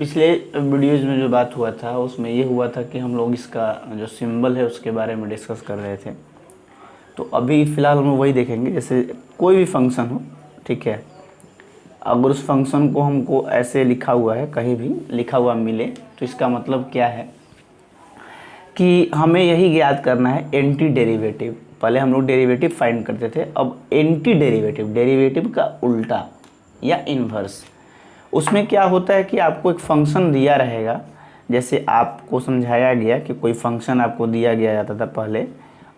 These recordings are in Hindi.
पिछले वीडियोज़ में जो बात हुआ था उसमें ये हुआ था कि हम लोग इसका जो सिंबल है उसके बारे में डिस्कस कर रहे थे। तो अभी फ़िलहाल हम वही देखेंगे, जैसे कोई भी फंक्शन हो, ठीक है, अगर उस फंक्शन को हमको ऐसे लिखा हुआ है, कहीं भी लिखा हुआ मिले, तो इसका मतलब क्या है कि हमें यही याद करना है एंटी डेरिवेटिव। पहले हम लोग डेरिवेटिव फाइंड करते थे, अब एंटी डेरिवेटिव, डेरिवेटिव का उल्टा या इन्वर्स। उसमें क्या होता है कि आपको एक फंक्शन दिया रहेगा, जैसे आपको समझाया गया कि कोई फंक्शन आपको दिया गया जाता था पहले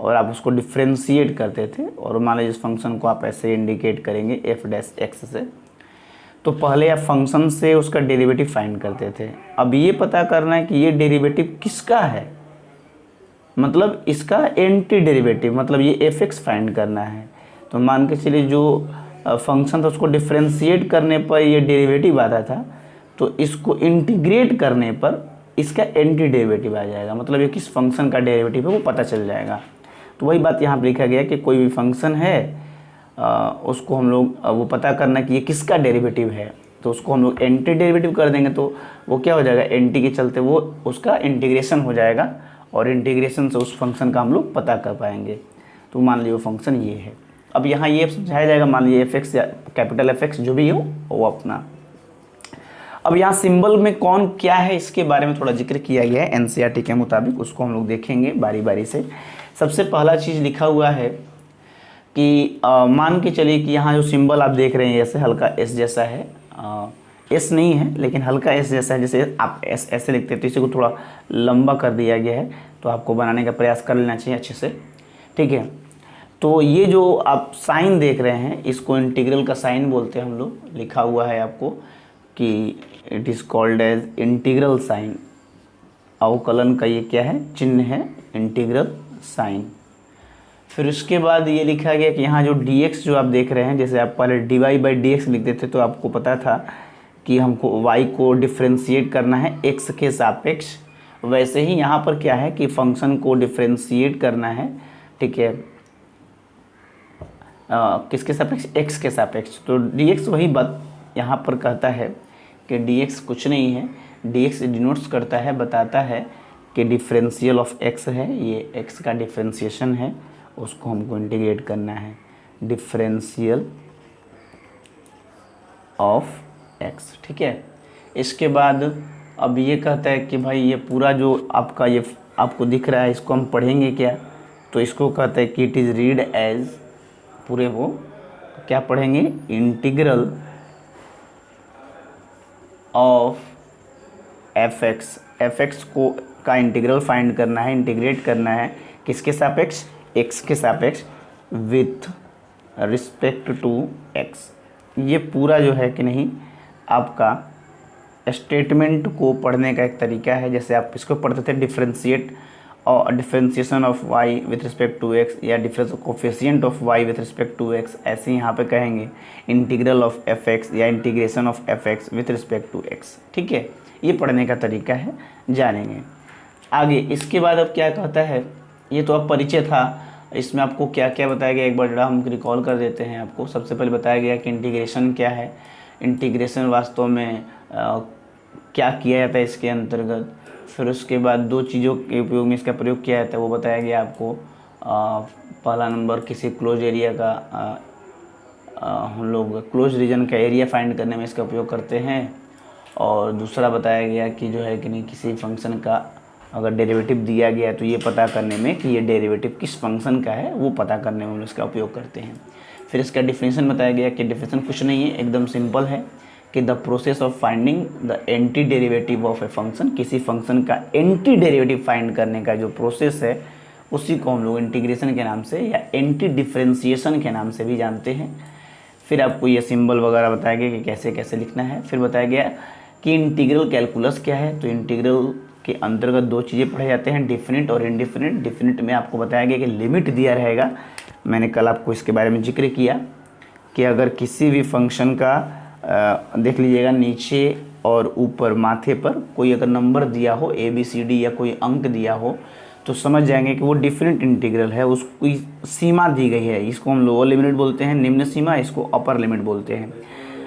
और आप उसको डिफ्रेंशिएट करते थे, और मान लीजिए इस फंक्शन को आप ऐसे इंडिकेट करेंगे एफ डैश एक्स से। तो पहले आप फंक्शन से उसका डेरिवेटिव फाइंड करते थे। अब ये पता करना है कि ये डेरिवेटिव किसका है, मतलब इसका एंटी डेरिवेटिव, मतलब ये एफ एक्स फाइंड करना है। तो मान के चलिए जो फंक्शन था उसको डिफ्रेंशिएट करने पर ये डेरिवेटिव आता था, तो इसको इंटीग्रेट करने पर इसका एंटी डेरिवेटिव आ जाएगा, मतलब ये किस फंक्शन का डेरिवेटिव है वो पता चल जाएगा। तो वही बात यहाँ पर लिखा गया कि कोई भी फंक्शन है उसको हम लोग वो पता करना कि ये किसका डेरिवेटिव है, तो उसको हम लोग एंटी डेरिवेटिव कर देंगे, तो वो क्या हो जाएगा, एंटी के चलते वो उसका इंटीग्रेशन हो जाएगा और इंटीग्रेशन से उस फंक्शन का हम लोग पता कर पाएंगे। तो मान लीजिए वो फंक्शन ये है। अब यहाँ ये समझाया जाएगा, मान लीजिए एफ एक्स या कैपिटल एफ एक्स जो भी हो वो अपना। अब यहाँ सिंबल में कौन क्या है इसके बारे में थोड़ा जिक्र किया गया है एनसीईआरटी के मुताबिक, उसको हम लोग देखेंगे बारी बारी से। सबसे पहला चीज़ लिखा हुआ है कि मान के चलिए कि यहाँ जो सिंबल आप देख रहे हैं ऐसे हल्का एस जैसा है, एस नहीं है लेकिन हल्का एस जैसा है, जैसे आप एस ऐसे लिखते हैं तो इसी को थोड़ा लंबा कर दिया गया है, तो आपको बनाने का प्रयास कर लेना चाहिए अच्छे से, ठीक है। तो ये जो आप साइन देख रहे हैं इसको इंटीग्रल का साइन बोलते हैं हम लोग, लिखा हुआ है आपको कि it is called as integral sign. अवकलन का ये क्या है, चिन्ह है, इंटीग्रल साइन। फिर उसके बाद ये लिखा गया कि यहाँ जो dx जो आप देख रहे हैं, जैसे आप पहले dy/dx लिखते थे तो आपको पता था कि हमको y को डिफ्रेंशिएट करना है x के सापेक्ष, वैसे ही यहाँ पर क्या है कि फंक्शन को डिफ्रेंशिएट करना है, ठीक है, किसके सापेक्ष, x के सापेक्ष। तो dx वही बात यहाँ पर कहता है कि dx कुछ नहीं है, dx डिनोट्स करता है, बताता है कि डिफरेंशियल ऑफ x है, ये x का डिफ्रेंशिएशन है, उसको हमको इंटीग्रेट करना है, डिफरेंशियल ऑफ x, ठीक है। इसके बाद अब ये कहता है कि भाई ये पूरा जो आपका ये आपको दिख रहा है इसको हम पढ़ेंगे क्या, तो इसको कहता है कि इट इज़ रीड एज, पूरे वो क्या पढ़ेंगे, इंटीग्रल ऑफ एफ एक्स को का इंटीग्रल फाइंड करना है, इंटीग्रेट करना है किसके सापेक्ष, x के सापेक्ष, विथ रिस्पेक्ट टू x। ये पूरा जो है कि नहीं आपका स्टेटमेंट को पढ़ने का एक तरीका है, जैसे आप इसको पढ़ते थे डिफरेंशिएट और differentiation of y with respect to x या difference coefficient of y with respect to x, ऐसे यहाँ पे कहेंगे इंटीग्रल ऑफ एफ एक्स या integration of F X with respect to x, ठीक है। ये पढ़ने का तरीका है, जानेंगे आगे। इसके बाद अब क्या कहता है, ये तो अब परिचय था, इसमें आपको क्या क्या बताया गया एक बार जरा हम रिकॉल कर देते हैं आपको। सबसे पहले बताया गया कि इंटीग्रेशन क्या है, इंटीग्रेशन वास्तव में क्या किया जाता है इसके अंतर्गत। फिर उसके बाद दो चीज़ों के उपयोग में इसका प्रयोग किया जाता है वो बताया गया आपको। पहला नंबर किसी क्लोज एरिया का हम लोग क्लोज रीजन का एरिया फाइंड करने में इसका उपयोग करते हैं, और दूसरा बताया गया कि जो है कि नहीं किसी फंक्शन का अगर डेरिवेटिव दिया गया है तो ये पता करने में कि ये डेरिवेटिव किस फंक्शन का है वो पता करने में हम इसका उपयोग करते हैं। फिर इसका डिफिनेशन बताया गया कि डिफिनेशन कुछ नहीं है, एकदम सिंपल है कि the process of finding the anti derivative of a function, किसी फंक्शन का एंटी डेरिवेटिव फाइंड करने का जो प्रोसेस है उसी को हम लोग इंटीग्रेशन के नाम से या एंटी डिफ्रेंशिएशन के नाम से भी जानते हैं। फिर आपको ये सिंबल वगैरह बताया गया कि कैसे कैसे लिखना है। फिर बताया गया कि इंटीग्रल कैलकुलस क्या है, तो इंटीग्रल के अंतर्गत दो चीज़ें पढ़े जाते हैं, डिफिनिट और इनडिफिनिट। डिफिनिट में आपको बताया गया कि लिमिट दिया रहेगा, मैंने कल आपको इसके बारे में जिक्र किया कि अगर किसी भी फंक्शन का देख लीजिएगा नीचे और ऊपर माथे पर कोई अगर नंबर दिया हो ABCD या कोई अंक दिया हो तो समझ जाएंगे कि वो डिफरेंट इंटीग्रल है, उसकी सीमा दी गई है। इसको हम लोअर लिमिट बोलते हैं, निम्न सीमा, इसको अपर लिमिट बोलते हैं।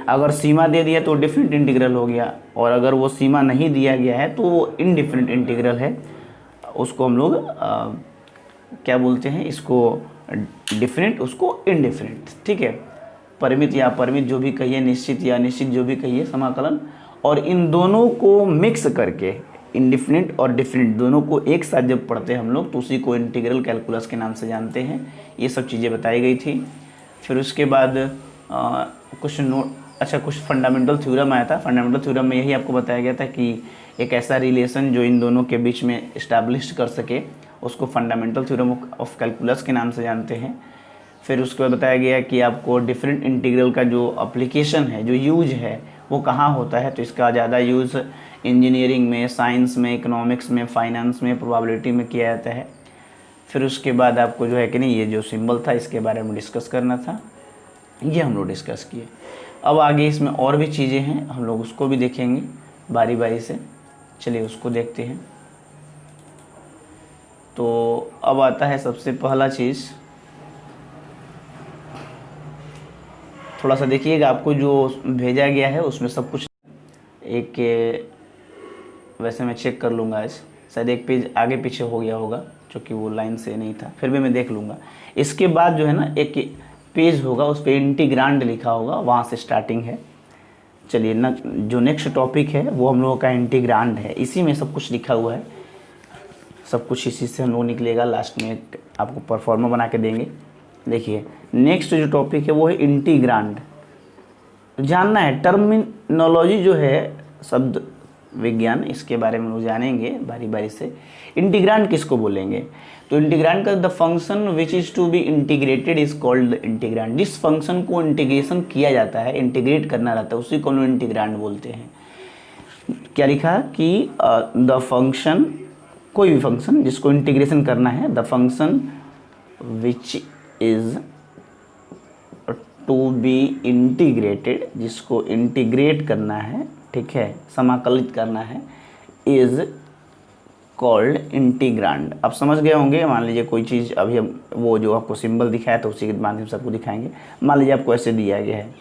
अगर सीमा दे दिया तो डिफरेंट इंटीग्रल हो गया, और अगर वो सीमा नहीं दिया गया है तो वो इनडिफरेंट इंटीग्रल है। उसको हम लोग क्या बोलते हैं, इसको डिफरेंट, उसको इनडिफरेंट, ठीक है। परिमित या अपरिमित जो भी कहिए, निश्चित या अनिश्चित जो भी कहिए, समाकलन। और इन दोनों को मिक्स करके, इनडिफरेंट और डिफरेंट दोनों को एक साथ जब पढ़ते हैं हम लोग तो उसी को इंटीग्रल कैलकुलस के नाम से जानते हैं। ये सब चीज़ें बताई गई थी। फिर उसके बाद कुछ फंडामेंटल थ्योरम आया था। फंडामेंटल थ्योरम में यही आपको बताया गया था कि एक ऐसा रिलेशन जो इन दोनों के बीच में इस्टेब्लिश कर सके उसको फंडामेंटल थ्योरम ऑफ कैलकुलस के नाम से जानते हैं। फिर उसके बाद बताया गया कि आपको डिफरेंट इंटीग्रल का जो एप्लीकेशन है, जो यूज है, वो कहाँ होता है। तो इसका ज़्यादा यूज़ इंजीनियरिंग में, साइंस में, इकोनॉमिक्स में, फाइनेंस में, प्रोबेबिलिटी में किया जाता है। फिर उसके बाद आपको जो है कि नहीं, ये जो सिंबल था इसके बारे में डिस्कस करना था, ये हम लोग डिस्कस किए। अब आगे इसमें और भी चीज़ें हैं, हम लोग उसको भी देखेंगे बारी बारी से। चलिए उसको देखते हैं। तो अब आता है सबसे पहला चीज़, थोड़ा सा देखिएगा, आपको जो भेजा गया है उसमें सब कुछ एक, वैसे मैं चेक कर लूँगा आज, शायद एक पेज आगे पीछे हो गया होगा क्योंकि वो लाइन से नहीं था, फिर भी मैं देख लूँगा। इसके बाद जो है ना एक पेज होगा, उस पर इंटीग्रांड लिखा होगा, वहाँ से स्टार्टिंग है। चलिए ना, जो नेक्स्ट टॉपिक है वो हम लोगों का इंटीग्रांड है, इसी में सब कुछ लिखा हुआ है, सब कुछ इसी से हम लोग निकलेगा। लास्ट में आपको परफॉर्मा बना के देंगे। देखिए नेक्स्ट जो टॉपिक है वो है इंटीग्रांड। जानना है टर्मिनोलॉजी जो है, शब्द विज्ञान, इसके बारे में लोग जानेंगे बारी बारी से। इंटीग्रांड किसको बोलेंगे, तो इंटीग्रांड का the function which is to be integrated is called integrand. जिस फंक्शन को इंटीग्रेशन किया जाता है, इंटीग्रेट करना रहता है, उसी को हम इंटीग्रांड बोलते हैं। क्या लिखा कि द फंक्शन, कोई भी फंक्शन जिसको इंटीग्रेशन करना है, the function which is to be integrated, जिसको इंटीग्रेट करना है, ठीक है, समाकलित करना है, इज कॉल्ड इंटीग्रांड। आप समझ गए होंगे। मान लीजिए कोई चीज़, अभी हम वो जो आपको सिंबल दिखाया था उसी के माध्यम से आपको दिखाएंगे। मान लीजिए आपको ऐसे दिया गया है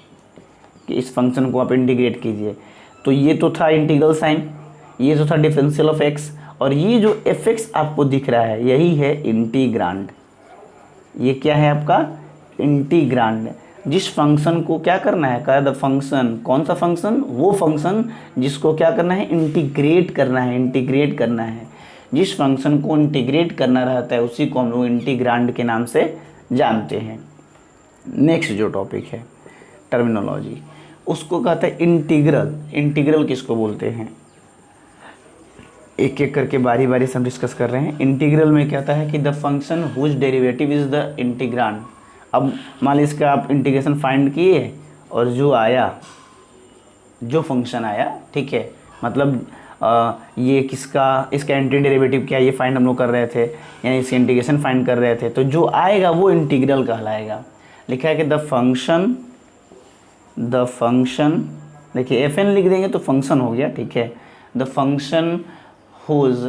कि इस फंक्शन को आप इंटीग्रेट कीजिए, तो ये तो था इंटीग्रल साइन, ये तो था डिफरेंशियल ऑफ एक्स, और ये जो एफ एक्स आपको दिख रहा है यही है इंटीग्रांड। ये क्या है आपका इंटीग्रांड। जिस फंक्शन को क्या करना है, कहा द फंक्शन, कौन सा फंक्शन, वो फंक्शन जिसको क्या करना है, इंटीग्रेट करना है, इंटीग्रेट करना है। जिस फंक्शन को इंटीग्रेट करना रहता है उसी को हम लोग इंटीग्रांड के नाम से जानते हैं। नेक्स्ट जो टॉपिक है टर्मिनोलॉजी, उसको कहते हैं इंटीग्रल। इंटीग्रल किसको बोलते हैं, एक एक करके बारी बारी से हम डिस्कस कर रहे हैं। इंटीग्रल में क्या होता है कि the function whose derivative is the integrand. अब मान लीजिए इसका आप इंटीग्रेशन फाइंड किए और जो आया, जो फंक्शन आया, ठीक है, मतलब ये किसका, इसका एंटी डेरिवेटिव क्या है ये फाइंड हम लोग कर रहे थे, यानी इसके इंटीग्रेशन फाइंड कर रहे थे, तो जो आएगा वो इंटीग्रल कहलाएगा। लिखा है कि द फंक्शन, देखिए एफ एन लिख देंगे तो फंक्शन हो गया, ठीक है। The function whose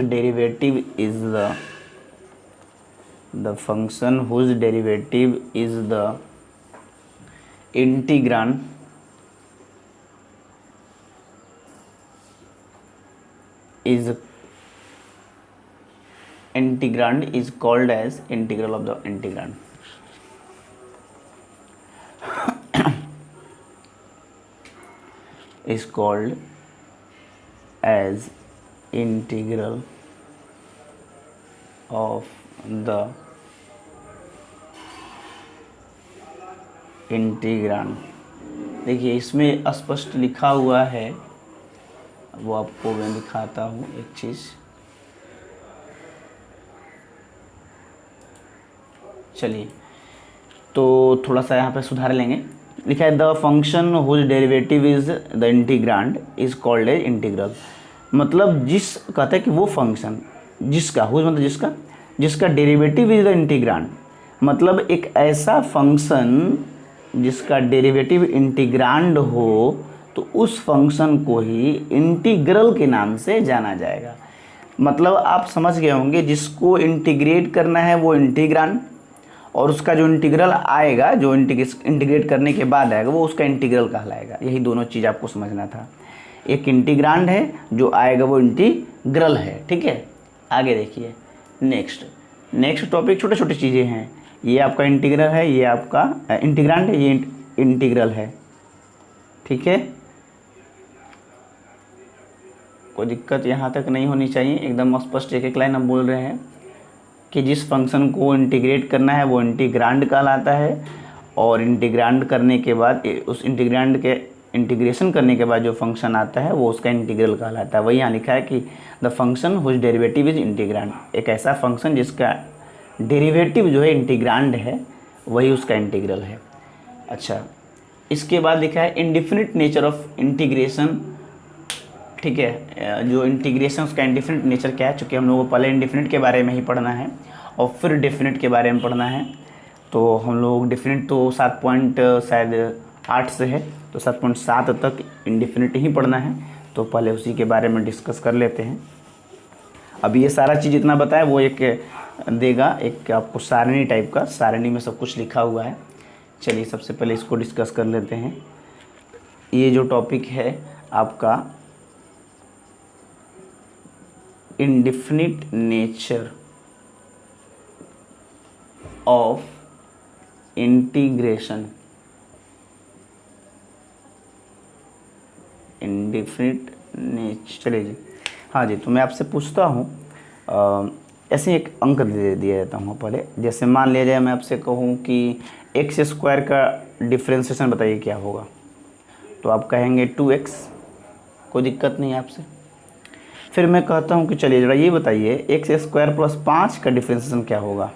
derivative is the function whose derivative is the integrand is called as integral of the integrand. Is called as integral of the integrand। देखिए इसमें स्पष्ट लिखा हुआ है, वो आपको मैं दिखाता हूँ एक चीज़। चलिए तो थोड़ा सा यहाँ पे सुधार लेंगे। लिखा है the function whose derivative is the integrand is called as integral. मतलब जिस कहता है कि वो फंक्शन जिसका, हुज मतलब जिसका डेरिवेटिव इज द इंटीग्रांड, मतलब एक ऐसा फंक्शन जिसका डेरिवेटिव इंटीग्रांड हो तो उस फंक्शन को ही इंटीग्रल के नाम से जाना जाएगा। मतलब आप समझ गए होंगे, जिसको इंटीग्रेट करना है वो इंटीग्रांड, और उसका जो इंटीग्रल आएगा, जो इंटीग्रेट करने के बाद आएगा, वो उसका इंटीग्रल कहलाएगा। यही दोनों चीज़ आपको समझना था। एक इंटीग्रांड है, जो आएगा वो इंटीग्रल है। ठीक है, आगे देखिए नेक्स्ट टॉपिक, छोटे छोटे चीज़ें हैं। ये आपका इंटीग्रल है, ये आपका इंटीग्रांड है, ये इंटीग्रल है। ठीक है, कोई दिक्कत यहाँ तक नहीं होनी चाहिए, एकदम स्पष्ट एक एक लाइन हम बोल रहे हैं कि जिस फंक्शन को इंटीग्रेट करना है वो इंटीग्रांड कहलाता है, और इंटीग्रांड करने के बाद उस इंटीग्रांड के इंटीग्रेशन करने के बाद जो फंक्शन आता है वो उसका इंटीग्रल कहलाता है। वही यहाँ लिखा है कि the function whose derivative is integrand, एक ऐसा फंक्शन जिसका डेरिवेटिव जो है इंटीग्रांड है, वही उसका इंटीग्रल है। अच्छा, इसके बाद लिखा है इंडिफिनिट नेचर ऑफ इंटीग्रेशन। ठीक है, जो इंटीग्रेशन उसका इंडिफिनिट नेचर क्या है, चूँकि हम लोगों को पहले इंडिफिनिट के बारे में ही पढ़ना है और फिर डेफिनिट के बारे में पढ़ना है। तो हम लोग डेफिनिट तो 7.8 से है, तो 7.7 तक इंडिफिनिट ही पढ़ना है, तो पहले उसी के बारे में डिस्कस कर लेते हैं। अब ये सारा चीज़ इतना बताया, वो एक देगा, एक आपको सारणी टाइप का, सारणी में सब कुछ लिखा हुआ है। चलिए सबसे पहले इसको डिस्कस कर लेते हैं। ये जो टॉपिक है आपका indefinite nature of integration, indefinite nature. चलिए जी, हाँ जी, तो मैं आपसे पूछता हूँ, ऐसे एक अंक दे दिया देता हूँ पहले। जैसे मान लिया जाए मैं आपसे कहूँ कि एक्स स्क्वायर का डिफ्रेंशिएशन बताइए क्या होगा, तो आप कहेंगे 2x, कोई दिक्कत नहीं है आपसे। फिर मैं कहता हूँ कि चलिए ज़रा ये बताइए एक्स स्क्वायर प्लस 5 का डिफ्रेंशिएशन क्या होगा,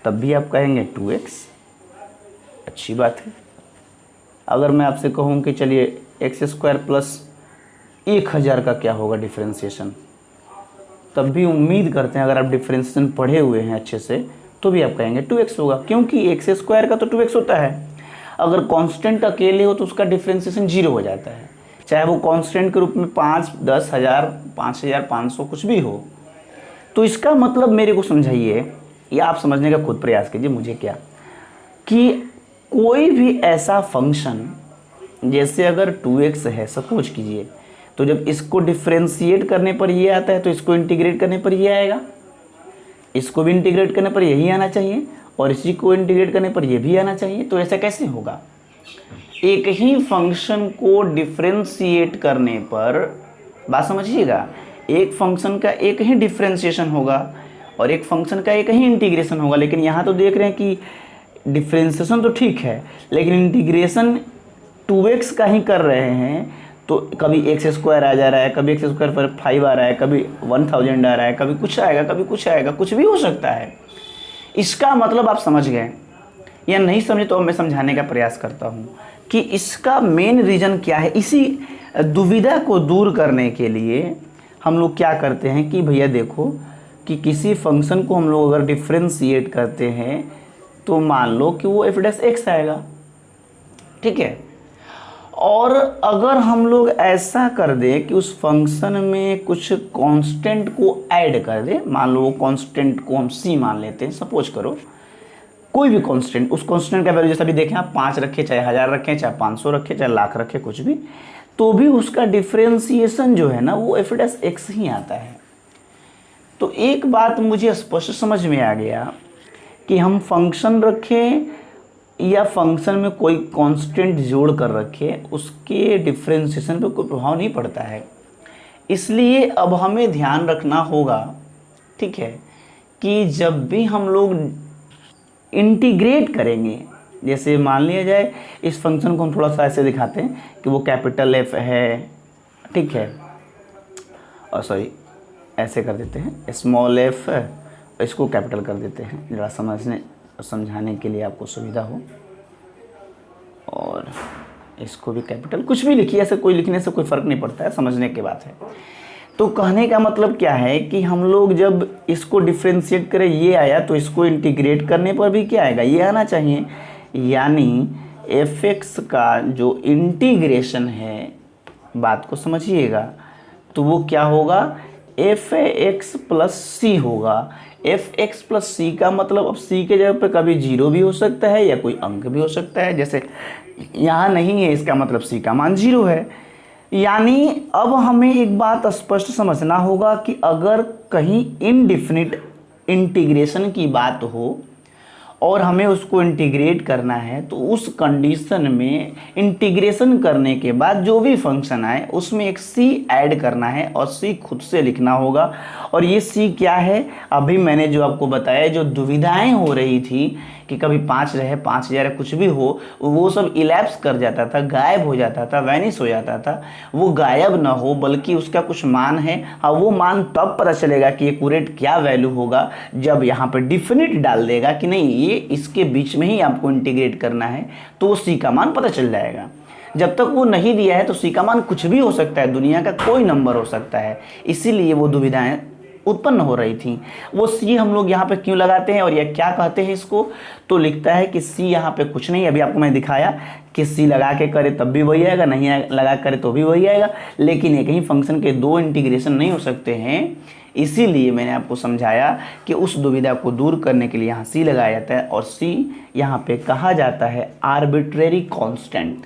तब भी आप कहेंगे 2x, अच्छी बात है। अगर मैं आपसे कहूँ कि चलिए एक्स स्क्वायर प्लस 1000 का क्या होगा डिफ्रेंशिएशन, तब भी उम्मीद करते हैं अगर आप डिफ्रेंशिएशन पढ़े हुए हैं अच्छे से तो भी आप कहेंगे 2x होगा, क्योंकि एक्स स्क्वायर का तो 2x होता है। अगर कांस्टेंट अकेले हो तो उसका डिफ्रेंशिएशन 0 हो जाता है, चाहे वो कांस्टेंट के रूप में 5, 10,000, 5,500 कुछ भी हो। तो इसका मतलब मेरे को समझाइए, या आप समझने का खुद प्रयास कीजिए, मुझे क्या, कि कोई भी ऐसा फंक्शन जैसे अगर 2x है सपोज कीजिए, तो जब इसको डिफ्रेंशिएट करने पर ये आता है तो इसको इंटीग्रेट करने पर ये आएगा, इसको भी इंटीग्रेट करने पर यही आना चाहिए, और इसी को इंटीग्रेट करने पर ये भी आना चाहिए। तो ऐसा कैसे होगा? एक ही फंक्शन को डिफ्रेंशिएट करने पर, बात समझिएगा, एक फंक्शन का एक ही डिफ्रेंशिएशन होगा और एक फंक्शन का एक ही इंटीग्रेशन होगा। लेकिन यहाँ तो देख रहे हैं कि डिफ्रेंशिएशन तो ठीक है, लेकिन इंटीग्रेशन 2x का ही कर रहे हैं, तो कभी एक्स स्क्वायर आ जा रहा है, कभी एक्स स्क्वायर पर 5 आ रहा है, कभी 1000 आ रहा है, कभी कुछ आएगा, कभी कुछ आएगा, कुछ भी हो सकता है। इसका मतलब आप समझ गए, या नहीं समझे तो मैं समझाने का प्रयास करता हूँ कि इसका मेन रीज़न क्या है। इसी दुविधा को दूर करने के लिए हम लोग क्या करते हैं कि भैया देखो कि किसी फंक्शन को हम लोग अगर डिफ्रेंशिएट करते हैं तो मान लो कि वो f' आएगा, ठीक है। और अगर हम लोग ऐसा कर दें कि उस फंक्शन में कुछ कांस्टेंट को ऐड कर दें, मान लो वो कांस्टेंट को हम c मान लेते हैं, सपोज करो कोई भी कांस्टेंट, उस कांस्टेंट का वैल्यू जैसा भी देखें आप 5 रखें, चाहे 1000 रखें, चाहे 500 रखें, चाहे लाख रखें, कुछ भी, तो भी उसका डिफ्रेंशिएशन जो है ना वो f' ही आता है। तो एक बात मुझे स्पष्ट समझ में आ गया कि हम फंक्शन रखें या फंक्शन में कोई कांस्टेंट जोड़ कर रखें, उसके डिफ्रेंशिएशन पे कोई प्रभाव नहीं पड़ता है। इसलिए अब हमें ध्यान रखना होगा, ठीक है, कि जब भी हम लोग इंटीग्रेट करेंगे, जैसे मान लिया जाए इस फंक्शन को हम थोड़ा सा ऐसे दिखाते हैं कि वो कैपिटल F है, ठीक है, और सॉरी ऐसे कर देते हैं स्मॉल f, इसको कैपिटल कर देते हैं ज़रा समझने समझाने के लिए आपको सुविधा हो, और इसको भी कैपिटल, कुछ भी लिखिए, ऐसे कोई लिखने से कोई फ़र्क नहीं पड़ता है, समझने की बात है। तो कहने का मतलब क्या है कि हम लोग जब इसको डिफ्रेंशिएट करें ये आया, तो इसको इंटीग्रेट करने पर भी क्या आएगा, ये आना चाहिए। यानी f(x) का जो इंटीग्रेशन है, बात को समझिएगा, तो वो क्या होगा, एफ एक्स प्लस सी होगा। एफ एक्स प्लस सी का मतलब अब सी के जगह पे कभी जीरो भी हो सकता है या कोई अंक भी हो सकता है, जैसे यहाँ नहीं है, इसका मतलब सी का मान जीरो है। यानी अब हमें एक बात स्पष्ट समझना होगा कि अगर कहीं इनडिफिनिट इंटीग्रेशन की बात हो और हमें उसको इंटीग्रेट करना है, तो उस कंडीशन में इंटीग्रेशन करने के बाद जो भी फंक्शन आए उसमें एक सी ऐड करना है और सी खुद से लिखना होगा। और ये सी क्या है, अभी मैंने जो आपको बताया, जो दुविधाएं हो रही थी कि कभी 5 रहे 5000 कुछ भी हो, वो सब इलैप्स कर जाता था, गायब हो जाता था, वैनिश हो जाता था। वो गायब ना हो बल्कि उसका कुछ मान है, और वो मान तब पता चलेगा कि एक्यूरेट क्या वैल्यू होगा जब यहाँ पे डिफिनिट डाल देगा कि नहीं ये इसके बीच में ही आपको इंटीग्रेट करना है, तो वो सी का मान पता चल जाएगा। जब तक वो नहीं दिया है तो सी का मान कुछ भी हो सकता है, दुनिया का कोई नंबर हो सकता है, इसीलिए वो दुविधाएं उत्पन्न हो रही थी। वो सी हम लोग यहाँ पे क्यों लगाते हैं और यह क्या कहते हैं इसको, तो लिखता है कि सी यहाँ पे कुछ नहीं, अभी आपको मैं दिखाया कि सी लगा के करे तब भी वही आएगा, नहीं लगा करे तो भी वही आएगा, लेकिन एक ही फंक्शन के दो इंटीग्रेशन नहीं हो सकते हैं। इसीलिए मैंने आपको समझाया कि उस दुविधा को दूर करने के लिए यहाँ सी लगाया जाता है, और सी यहाँ पे कहा जाता है आर्बिट्रेरी कांस्टेंट।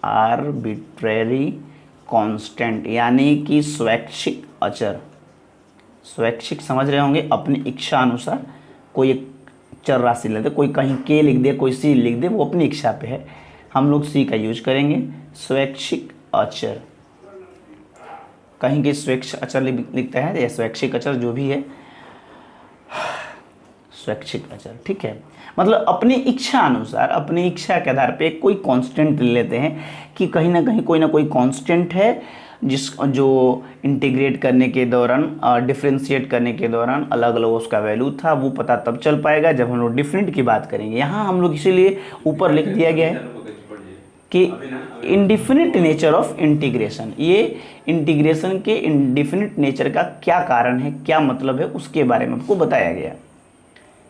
आर्बिट्रेरी कांस्टेंट यानी कि स्वैच्छिक अचर। स्वैच्छिक समझ रहे होंगे, अपनी इच्छा अनुसार कोई एक चर राशि लेते, कोई कहीं के लिख दे, कोई सी लिख दे, वो अपनी इच्छा पे है। हम लोग सी का यूज करेंगे, स्वैच्छिक अचर। कहीं के स्वैच्छिक अचर लिखता है या स्वैच्छिक अचर जो भी है, स्वैच्छिक अचर, ठीक है। मतलब अपनी इच्छा अनुसार, अपनी इच्छा के आधार पे कोई कांस्टेंट ले लेते हैं कि कहीं ना कोई कांस्टेंट है जो इंटीग्रेट करने के दौरान, डिफ्रेंशिएट करने के दौरान अलग अलग उसका वैल्यू था, वो पता तब चल पाएगा जब हम लोग डिफरेंट की बात करेंगे। यहाँ हम लोग इसीलिए ऊपर लिख दिया गया है कि इंडिफिनिट नेचर ऑफ इंटीग्रेशन। ये इंटीग्रेशन के इंडिफिनिट नेचर का क्या कारण है, क्या मतलब है, उसके बारे में आपको बताया गया,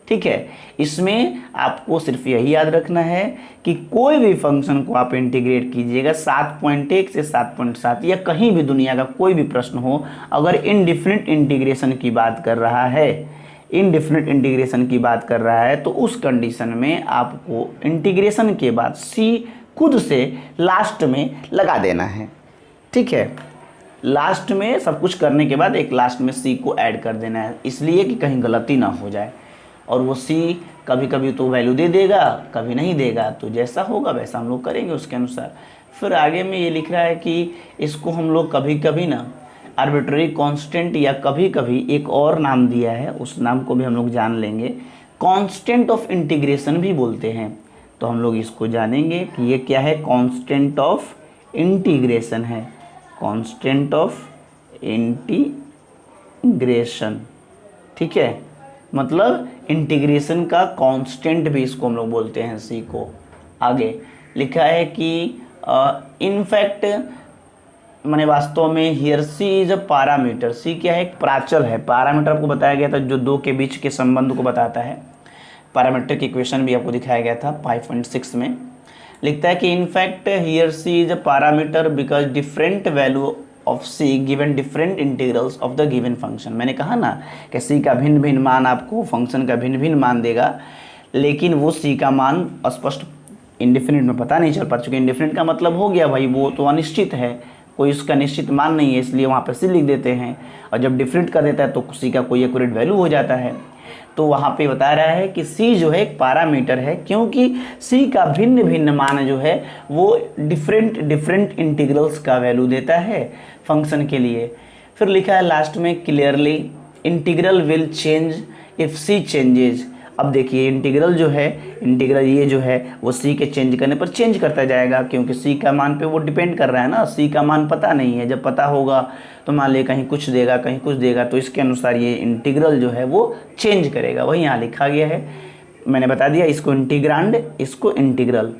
ठीक है। इसमें आपको सिर्फ यही याद रखना है कि कोई भी फंक्शन को आप इंटीग्रेट कीजिएगा 7.1 से 7.7 या कहीं भी दुनिया का कोई भी प्रश्न हो, अगर इनडिफिनिट इंटीग्रेशन की बात कर रहा है, इनडिफिनिट इंटीग्रेशन की बात कर रहा है, तो उस कंडीशन में आपको इंटीग्रेशन के बाद सी खुद से लास्ट में लगा देना है, ठीक है। लास्ट में सब कुछ करने के बाद एक लास्ट में सी को ऐड कर देना है, इसलिए कि कहीं गलती ना हो जाए। और वो सी कभी कभी तो वैल्यू दे देगा, कभी नहीं देगा, तो जैसा होगा वैसा हम लोग करेंगे उसके अनुसार। फिर आगे में ये लिख रहा है कि इसको हम लोग कभी कभी ना आर्बिट्रेरी कांस्टेंट या कभी कभी एक और नाम दिया है, उस नाम को भी हम लोग जान लेंगे, कांस्टेंट ऑफ इंटीग्रेशन भी बोलते हैं। तो हम लोग इसको जानेंगे कि ये क्या है, कांस्टेंट ऑफ इंटीग्रेशन है, कांस्टेंट ऑफ इंटीग्रेशन, ठीक है। मतलब इंटीग्रेशन का कांस्टेंट भी इसको हम लोग बोलते हैं, सी को। आगे लिखा है कि इनफैक्ट मैंने वास्तव में here C is a parameter. C क्या है, एक प्राचल है। पैरामीटर आपको बताया गया था जो दो के बीच के संबंध को बताता है। पैरामीट्रिक इक्वेशन भी आपको दिखाया गया था 5.6 में। लिखता है कि in fact here C is a parameter because different value of C given different integrals of the given function. मैंने कहा ना कि सी का भिन्न भिन्न मान आपको फंक्शन का भिन्न भिन्न मान देगा, लेकिन वो सी का मान स्पष्ट इंडिफिनिट में पता नहीं चल पा, चूँकि इंडिफिनिट का मतलब हो गया भाई वो तो अनिश्चित है, कोई उसका निश्चित मान नहीं है, इसलिए वहाँ पर सी लिख देते हैं। और जब डिफरेंट कर देता है तो सी का कोई एक्यूरेट वैल्यू हो जाता है। तो वहाँ पे बता रहा है कि सी जो है एक पैरामीटर है, क्योंकि सी का भिन्न भिन्न मान जो है वो डिफरेंट इंटीग्रल्स का वैल्यू देता है फंक्शन के लिए। फिर लिखा है लास्ट में clearly integral will change if C changes. अब देखिए इंटीग्रल जो है, इंटीग्रल ये जो है वो सी के चेंज करने पर चेंज करता जाएगा, क्योंकि सी का मान पे वो डिपेंड कर रहा है ना। सी का मान पता नहीं है, जब पता होगा तो मान लिया कहीं कुछ देगा कहीं कुछ देगा, तो इसके अनुसार ये इंटीग्रल जो है वो चेंज करेगा। वही यहाँ लिखा गया है, मैंने बता दिया, इसको इंटीग्रांड, इसको इंटीग्रल।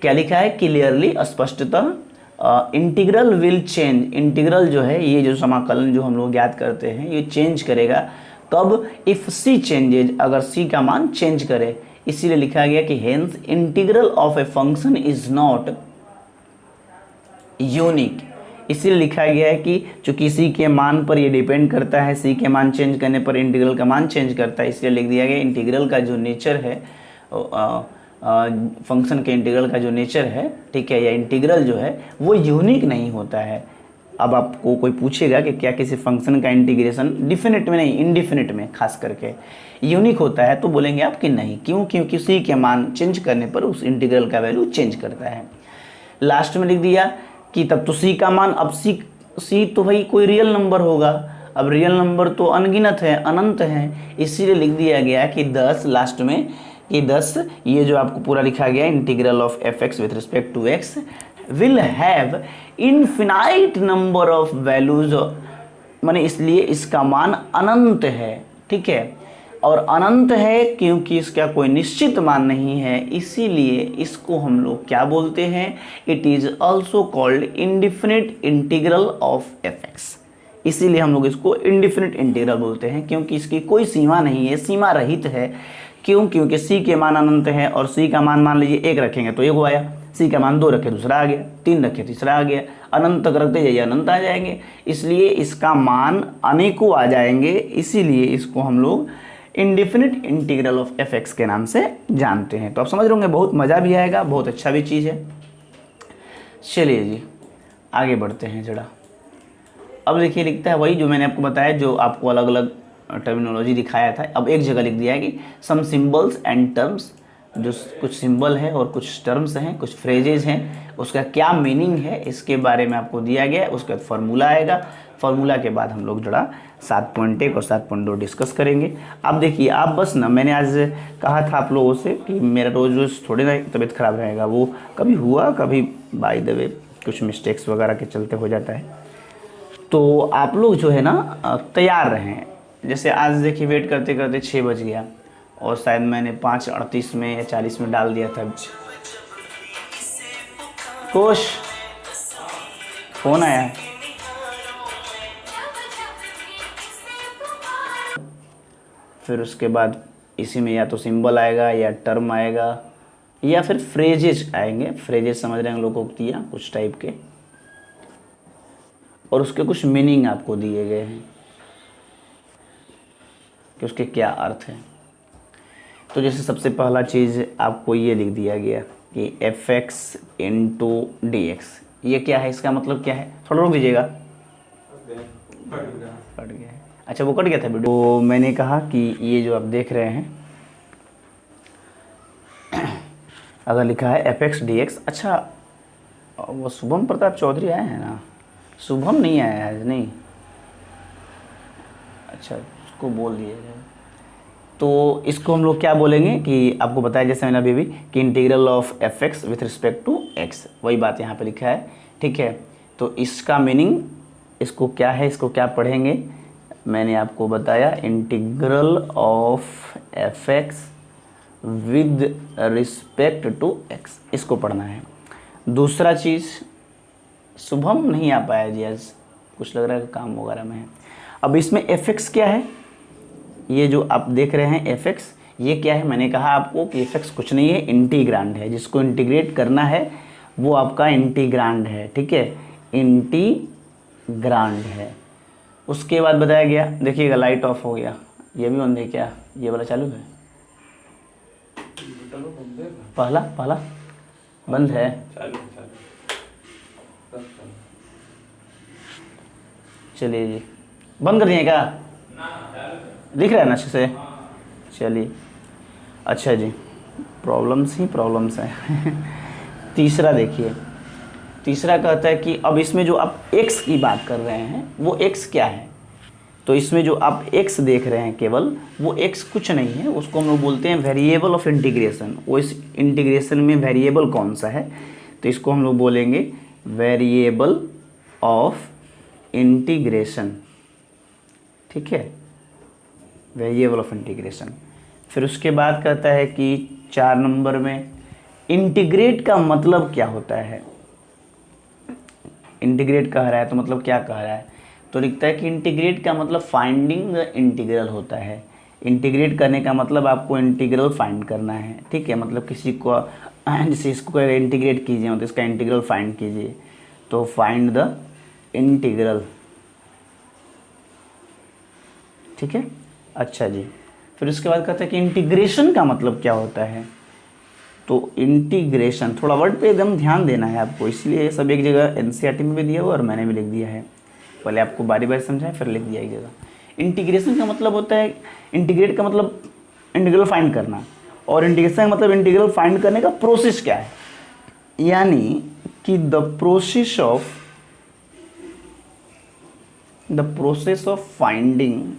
क्या लिखा है, क्लियरली स्पष्टतः इंटीग्रल विल चेंज। इंटीग्रल जो है ये जो समाकलन जो हम लोग ज्ञात करते हैं ये चेंज करेगा कब, इफ सी चेंजेज, अगर सी का मान चेंज करे। इसीलिए लिखा गया कि hence integral of a function is not unique, इसीलिए लिखा गया है कि चूंकि सी के मान पर ये डिपेंड करता है, सी के मान चेंज करने पर इंटीग्रल का मान चेंज करता है, इसलिए लिख दिया गया इंटीग्रल का जो नेचर है, फंक्शन के इंटीग्रल का जो नेचर है, ठीक है, या इंटीग्रल जो है वो यूनिक नहीं होता है। अब आपको कोई पूछेगा कि क्या किसी फंक्शन का इंटीग्रेशन डिफिनिट में नहीं, इनडिफिनिट में खास करके यूनिक होता है, तो बोलेंगे आप कि नहीं। क्यों? क्योंकि सी के मान चेंज करने पर उस इंटीग्रल का वैल्यू चेंज करता है। लास्ट में लिख दिया कि तब तो सी का मान, अब सी तो भाई कोई रियल नंबर होगा, अब रियल नंबर तो अनगिनत है, अनंत है, इसीलिए लिख दिया गया कि 10 लास्ट में, कि 10 ये जो आपको पूरा लिखा गया integral of F X with respect to X will have infinite number of values, माने इसलिए इसका मान अनंत है, ठीक है, और अनंत है क्योंकि इसका कोई निश्चित मान नहीं है, इसीलिए इसको हम लोग क्या बोलते हैं, it is also called indefinite integral of F x. इसीलिए हम लोग इसको इंडिफिनिट इंटीग्रल बोलते हैं, क्योंकि इसकी कोई सीमा नहीं है, सीमा रहित है। क्यों? क्योंकि सी के मान अनंत है, और सी का मान मान लीजिए 1 रखेंगे तो 1 आया, सी का मान 2 रखे दूसरा आ गया, 3 रखे तीसरा आ गया, अनंत तक रखते जाइए अनंत आ जाएंगे, इसलिए इसका मान अनेकों आ जाएंगे, इसीलिए इसको हम लोग indefinite integral of F x के नाम से जानते हैं। तो आप समझ रहे होंगे, बहुत मज़ा भी आएगा, बहुत अच्छा भी चीज़ है। चलिए जी आगे बढ़ते हैं जरा। अब देखिए लिखता है वही जो मैंने आपको बताया, जो आपको अलग अलग टर्मिनोलॉजी दिखाया था, अब एक जगह लिख दिया है कि सम सिंबल्स एंड टर्म्स, जो कुछ सिंबल है और कुछ टर्म्स हैं, कुछ फ्रेजेज हैं, उसका क्या मीनिंग है इसके बारे में आपको दिया गया है। उसके बाद फार्मूला आएगा, फार्मूला के बाद हम लोग जरा 7.1 और 7.2 डिस्कस करेंगे। अब देखिए आप बस ना, मैंने आज कहा था आप लोगों से कि मेरा रोज़ थोड़ी ना तबीयत ख़राब रहेगा, वो कभी हुआ कभी बाय द वे कुछ मिस्टेक्स वगैरह के चलते हो जाता है, तो आप लोग जो है ना तैयार रहें। जैसे आज देखिए वेट करते करते 6 बज गया, और शायद मैंने 5:38 में या 40 में डाल दिया था। खुश फोन आया है, फिर उसके बाद इसी में या तो सिंबल आएगा या टर्म आएगा या फिर फ्रेजेज आएंगे। फ्रेजेज समझ रहे हैं, लोकोक्तियाँ कुछ टाइप के, और उसके कुछ मीनिंग आपको दिए गए हैं कि उसके क्या अर्थ है। तो जैसे सबसे पहला चीज़ आपको ये लिख दिया गया कि F x into D x, ये क्या है, इसका मतलब क्या है, थोड़ा रुक दीजिएगा, कट गया है, अच्छा वो कट गया था वीडियो। तो मैंने कहा कि ये जो आप देख रहे हैं, अगर लिखा है एफ एक्स डी एक्स, अच्छा वो शुभम प्रताप चौधरी आए हैं ना, शुभम नहीं आया है, नहीं, अच्छा उसको बोल दिया जाए। तो इसको हम लोग क्या बोलेंगे कि आपको बताया जैसे मैंने अभी भी कि integral of F X with respect to X, वही बात यहाँ पे लिखा है, ठीक है। तो इसका मीनिंग, इसको क्या है, इसको क्या पढ़ेंगे, मैंने आपको बताया integral of F X with respect to X, इसको पढ़ना है। दूसरा चीज़, शुभम नहीं आ पाया जी आज, कुछ लग रहा है काम वगैरह में है। अब इसमें एफ एक्स क्या है, ये जो आप देख रहे हैं एफ एक्स, ये क्या है, मैंने कहा आपको कि एफ एक्स कुछ नहीं है, इंटीग्रांड है, जिसको इंटीग्रेट करना है वो आपका इंटीग्रांड है, ठीक है, इंटीग्रांड है। उसके बाद बताया गया, देखिएगा लाइट ऑफ हो गया, ये भी बंद है क्या, ये वाला चालू है, पहला बंद है, चलिए जी बंद कर दिए क्या, दिख रहा है ना अच्छे से, चलिए अच्छा जी, प्रॉब्लम्स ही प्रॉब्लम्स हैं। तीसरा देखिए, तीसरा कहता है कि अब इसमें जो आप x की बात कर रहे हैं वो x क्या है, तो इसमें जो आप x देख रहे हैं केवल, वो x कुछ नहीं है, उसको हम लोग बोलते हैं वेरिएबल ऑफ इंटीग्रेशन। वो इस इंटीग्रेशन में वेरिएबल कौन सा है, तो इसको हम लोग बोलेंगे वेरिएबल ऑफ इंटीग्रेशन, ठीक है, वेरिएबल ऑफ इंटीग्रेशन। फिर उसके बाद कहता है कि 4 नंबर में इंटीग्रेट का मतलब क्या होता है, इंटीग्रेट कह रहा है तो मतलब क्या कह रहा है, तो लिखता है कि इंटीग्रेट का मतलब फाइंडिंग द इंटीग्रल होता है। इंटीग्रेट करने का मतलब आपको इंटीग्रल फाइंड करना है, ठीक है, मतलब किसी को जैसे इसको इंटीग्रेट कीजिए तो इसका इंटीग्रल फाइंड कीजिए, तो फाइंड द इंटीग्रल। ठीक है, अच्छा जी। फिर उसके बाद कहते हैं कि इंटीग्रेशन का मतलब क्या होता है। तो इंटीग्रेशन, थोड़ा वर्ड पे एकदम ध्यान देना है आपको, इसलिए सब एक जगह एनसीईआरटी में भी दिया हुआ और मैंने भी लिख दिया है। पहले आपको बारी बारी समझाएं फिर लिख दिया एक जगह। इंटीग्रेशन का मतलब होता है, इंटीग्रेट का मतलब इंटीग्रल फाइंड करना, और इंटीग्रेशन का मतलब इंटीग्रल फाइंड करने का प्रोसेस क्या है, यानी कि the process of finding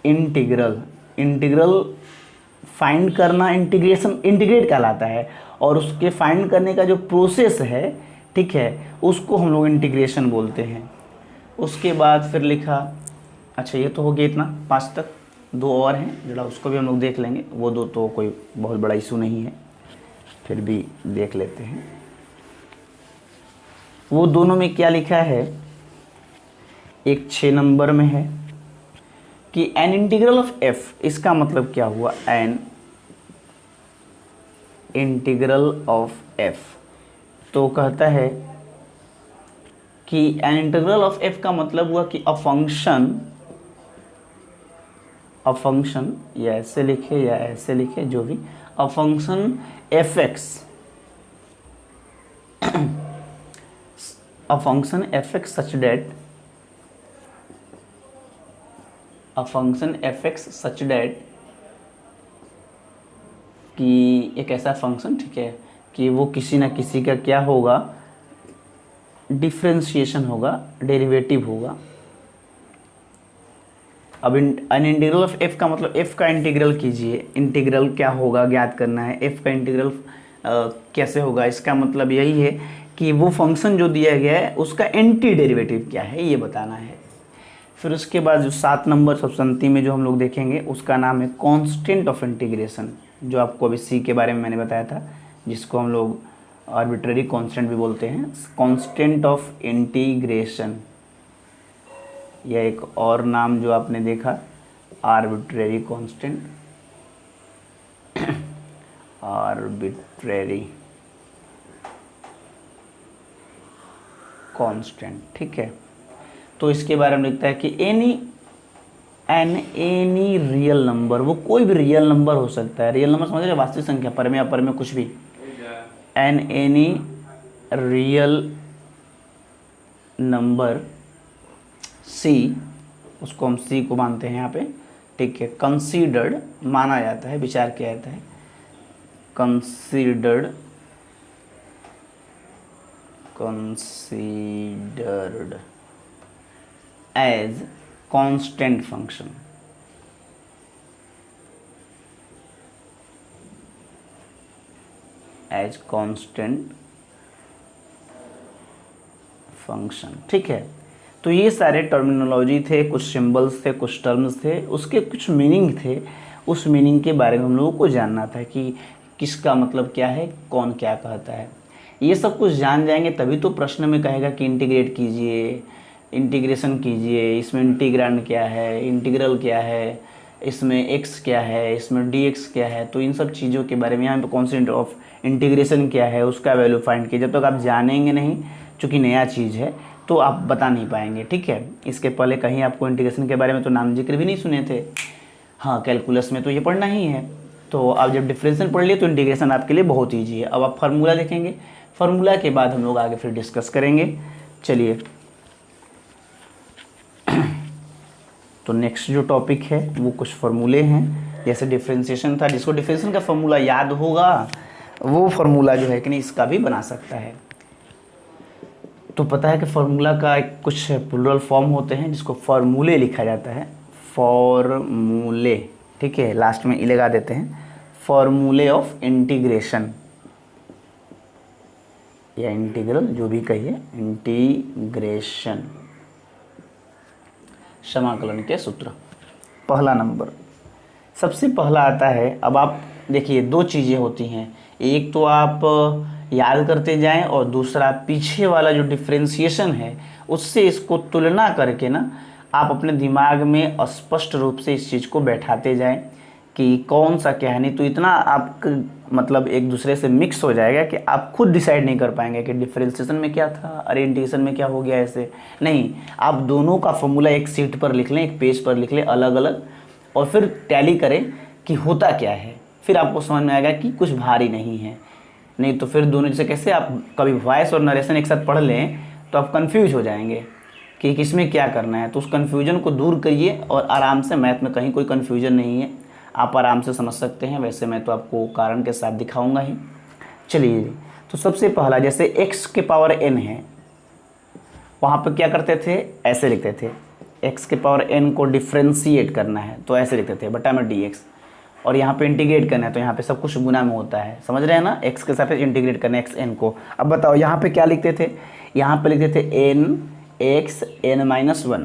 integral find करना इंटीग्रेट कहलाता है, और उसके फाइंड करने का जो प्रोसेस है, ठीक है, उसको हम लोग इंटीग्रेशन बोलते हैं। उसके बाद फिर लिखा, अच्छा ये तो हो गया इतना 5 तक। 2 और हैं जरा, उसको भी हम लोग देख लेंगे। वो 2 तो कोई बहुत बड़ा इशू नहीं है, फिर भी देख लेते हैं। वो दोनों में क्या लिखा है, एक 6 नंबर में है कि एन इंटीग्रल ऑफ एफ, इसका मतलब क्या हुआ, एन इंटीग्रल ऑफ एफ। तो कहता है कि एन इंटीग्रल ऑफ एफ का मतलब हुआ कि अ फंक्शन या ऐसे लिखे या ऐसे लिखे, जो भी, a function F x, a function F x such that, a function F x such that, कि एक ऐसा फंक्शन, ठीक है, कि वो किसी ना किसी का क्या होगा, डिफ्रेंशिएशन होगा, डेरिवेटिव होगा। अब एन इंटीग्रल ऑफ एफ का मतलब एफ का इंटीग्रल कीजिए, इंटीग्रल क्या होगा ज्ञात करना है, एफ का इंटीग्रल कैसे होगा, इसका मतलब यही है कि वो फंक्शन जो दिया गया है उसका एंटी डेरिवेटिव क्या है, ये बताना है। फिर उसके बाद जो 7 नंबर सबसे अंतिम में जो हम लोग देखेंगे उसका नाम है कांस्टेंट ऑफ इंटीग्रेशन, जो आपको अभी सी के बारे में मैंने बताया था, जिसको हम लोग आर्बिट्रेरी कांस्टेंट भी बोलते हैं, कांस्टेंट ऑफ इंटीग्रेशन। या एक और नाम जो आपने देखा, आर्बिट्रेरी कांस्टेंट, आर्बिट्रेरी कांस्टेंट, ठीक है। तो इसके बारे में लिखता है कि एनी रियल नंबर, वो कोई भी रियल नंबर हो सकता है, रियल नंबर समझ रहे, वास्तविक संख्या, परमेय अपरमेय कुछ भी, एनी रियल नंबर सी, उसको हम सी को मानते हैं यहाँ पे, ठीक है, कंसीडर्ड माना जाता है, विचार किया जाता है, considered as constant function, as constant function, ठीक है। तो ये सारे टर्मिनोलॉजी थे, कुछ सिंबल्स थे, कुछ टर्म्स थे, उसके कुछ मीनिंग थे। उस मीनिंग के बारे में हम लोगों को जानना था कि किसका मतलब क्या है, कौन क्या कहता है। ये सब कुछ जान जाएंगे तभी तो प्रश्न में कहेगा कि इंटीग्रेट कीजिए, इंटीग्रेशन कीजिए, इसमें इंटीग्रांड क्या है, इंटीग्रल क्या है, इसमें एक्स क्या है, इसमें डी एक्स क्या है। तो इन सब चीज़ों के बारे में, यहाँ पे कॉन्सेप्ट ऑफ इंटीग्रेशन क्या है, उसका वैल्यू फाइंड कीजिए। जब तक आप जानेंगे नहीं, चूँकि नया चीज़ है, तो आप बता नहीं पाएंगे, ठीक है। इसके पहले कहीं आपको इंटीग्रेशन के बारे में तो नाम जिक्र भी नहीं सुने थे, हाँ, कैलकुलस में तो ये पढ़ना ही है। तो आप जब डिफरेंशियल पढ़ लिए तो इंटीग्रेशन आपके लिए बहुत ईजी है। अब आप फार्मूला देखेंगे, फार्मूला के बाद हम लोग आगे फिर डिस्कस करेंगे। चलिए, तो नेक्स्ट जो टॉपिक है वो कुछ फार्मूले हैं। जैसे डिफरेंशिएशन था, जिसको डिफरेंशिएशन का फार्मूला याद होगा वो फार्मूला जो है कि नहीं, इसका भी बना सकता है। तो पता है कि फार्मूला का कुछ प्लूरल फॉर्म होते हैं जिसको फार्मूले लिखा जाता है, फार्मूले, ठीक है, लास्ट में ई लगा देते हैं, फार्मूले ऑफ इंटीग्रेशन या इंटीग्रल, जो भी कहिए, इंटीग्रेशन, समाकलन के सूत्र। पहला नंबर सबसे पहला आता है। अब आप देखिए, 2 चीज़ें होती हैं, एक तो आप याद करते जाएं और दूसरा पीछे वाला जो डिफरेंशिएशन है उससे इसको तुलना करके ना आप अपने दिमाग में स्पष्ट रूप से इस चीज़ को बैठाते जाएं कि कौन सा क्या है, नहीं तो इतना आप मतलब एक दूसरे से मिक्स हो जाएगा कि आप खुद डिसाइड नहीं कर पाएंगे कि डिफरेंशिएशन में क्या था, अरे इंटीग्रेशन में क्या हो गया। ऐसे नहीं, आप दोनों का फॉर्मूला एक शीट पर लिख लें, एक पेज पर लिख लें अलग अलग, और फिर टैली करें कि होता क्या है, फिर आपको समझ में आएगा कि कुछ भारी नहीं है। नहीं तो फिर दोनों, जैसे कैसे आप कभी वॉइस और नरेशन एक साथ पढ़ लें तो आप कंफ्यूज हो जाएंगे कि किसमें क्या करना है। तो उस कन्फ्यूजन को दूर करिए और आराम से, मैथ में कहीं कोई कन्फ्यूजन नहीं है, आप आराम से समझ सकते हैं। वैसे मैं तो आपको कारण के साथ दिखाऊंगा ही। चलिए, तो सबसे पहला जैसे x के पावर n है, वहाँ पर क्या करते थे, ऐसे लिखते थे, x के पावर n को डिफ्रेंशिएट करना है तो ऐसे लिखते थे बटा में dx, और यहाँ पे इंटीग्रेट करना है तो यहाँ पे सब कुछ गुना में होता है, समझ रहे हैं ना, x के साथ इंटीग्रेट करना है x n को। अब बताओ यहाँ पे क्या लिखते थे, यहाँ पे लिखते थे n x n-1,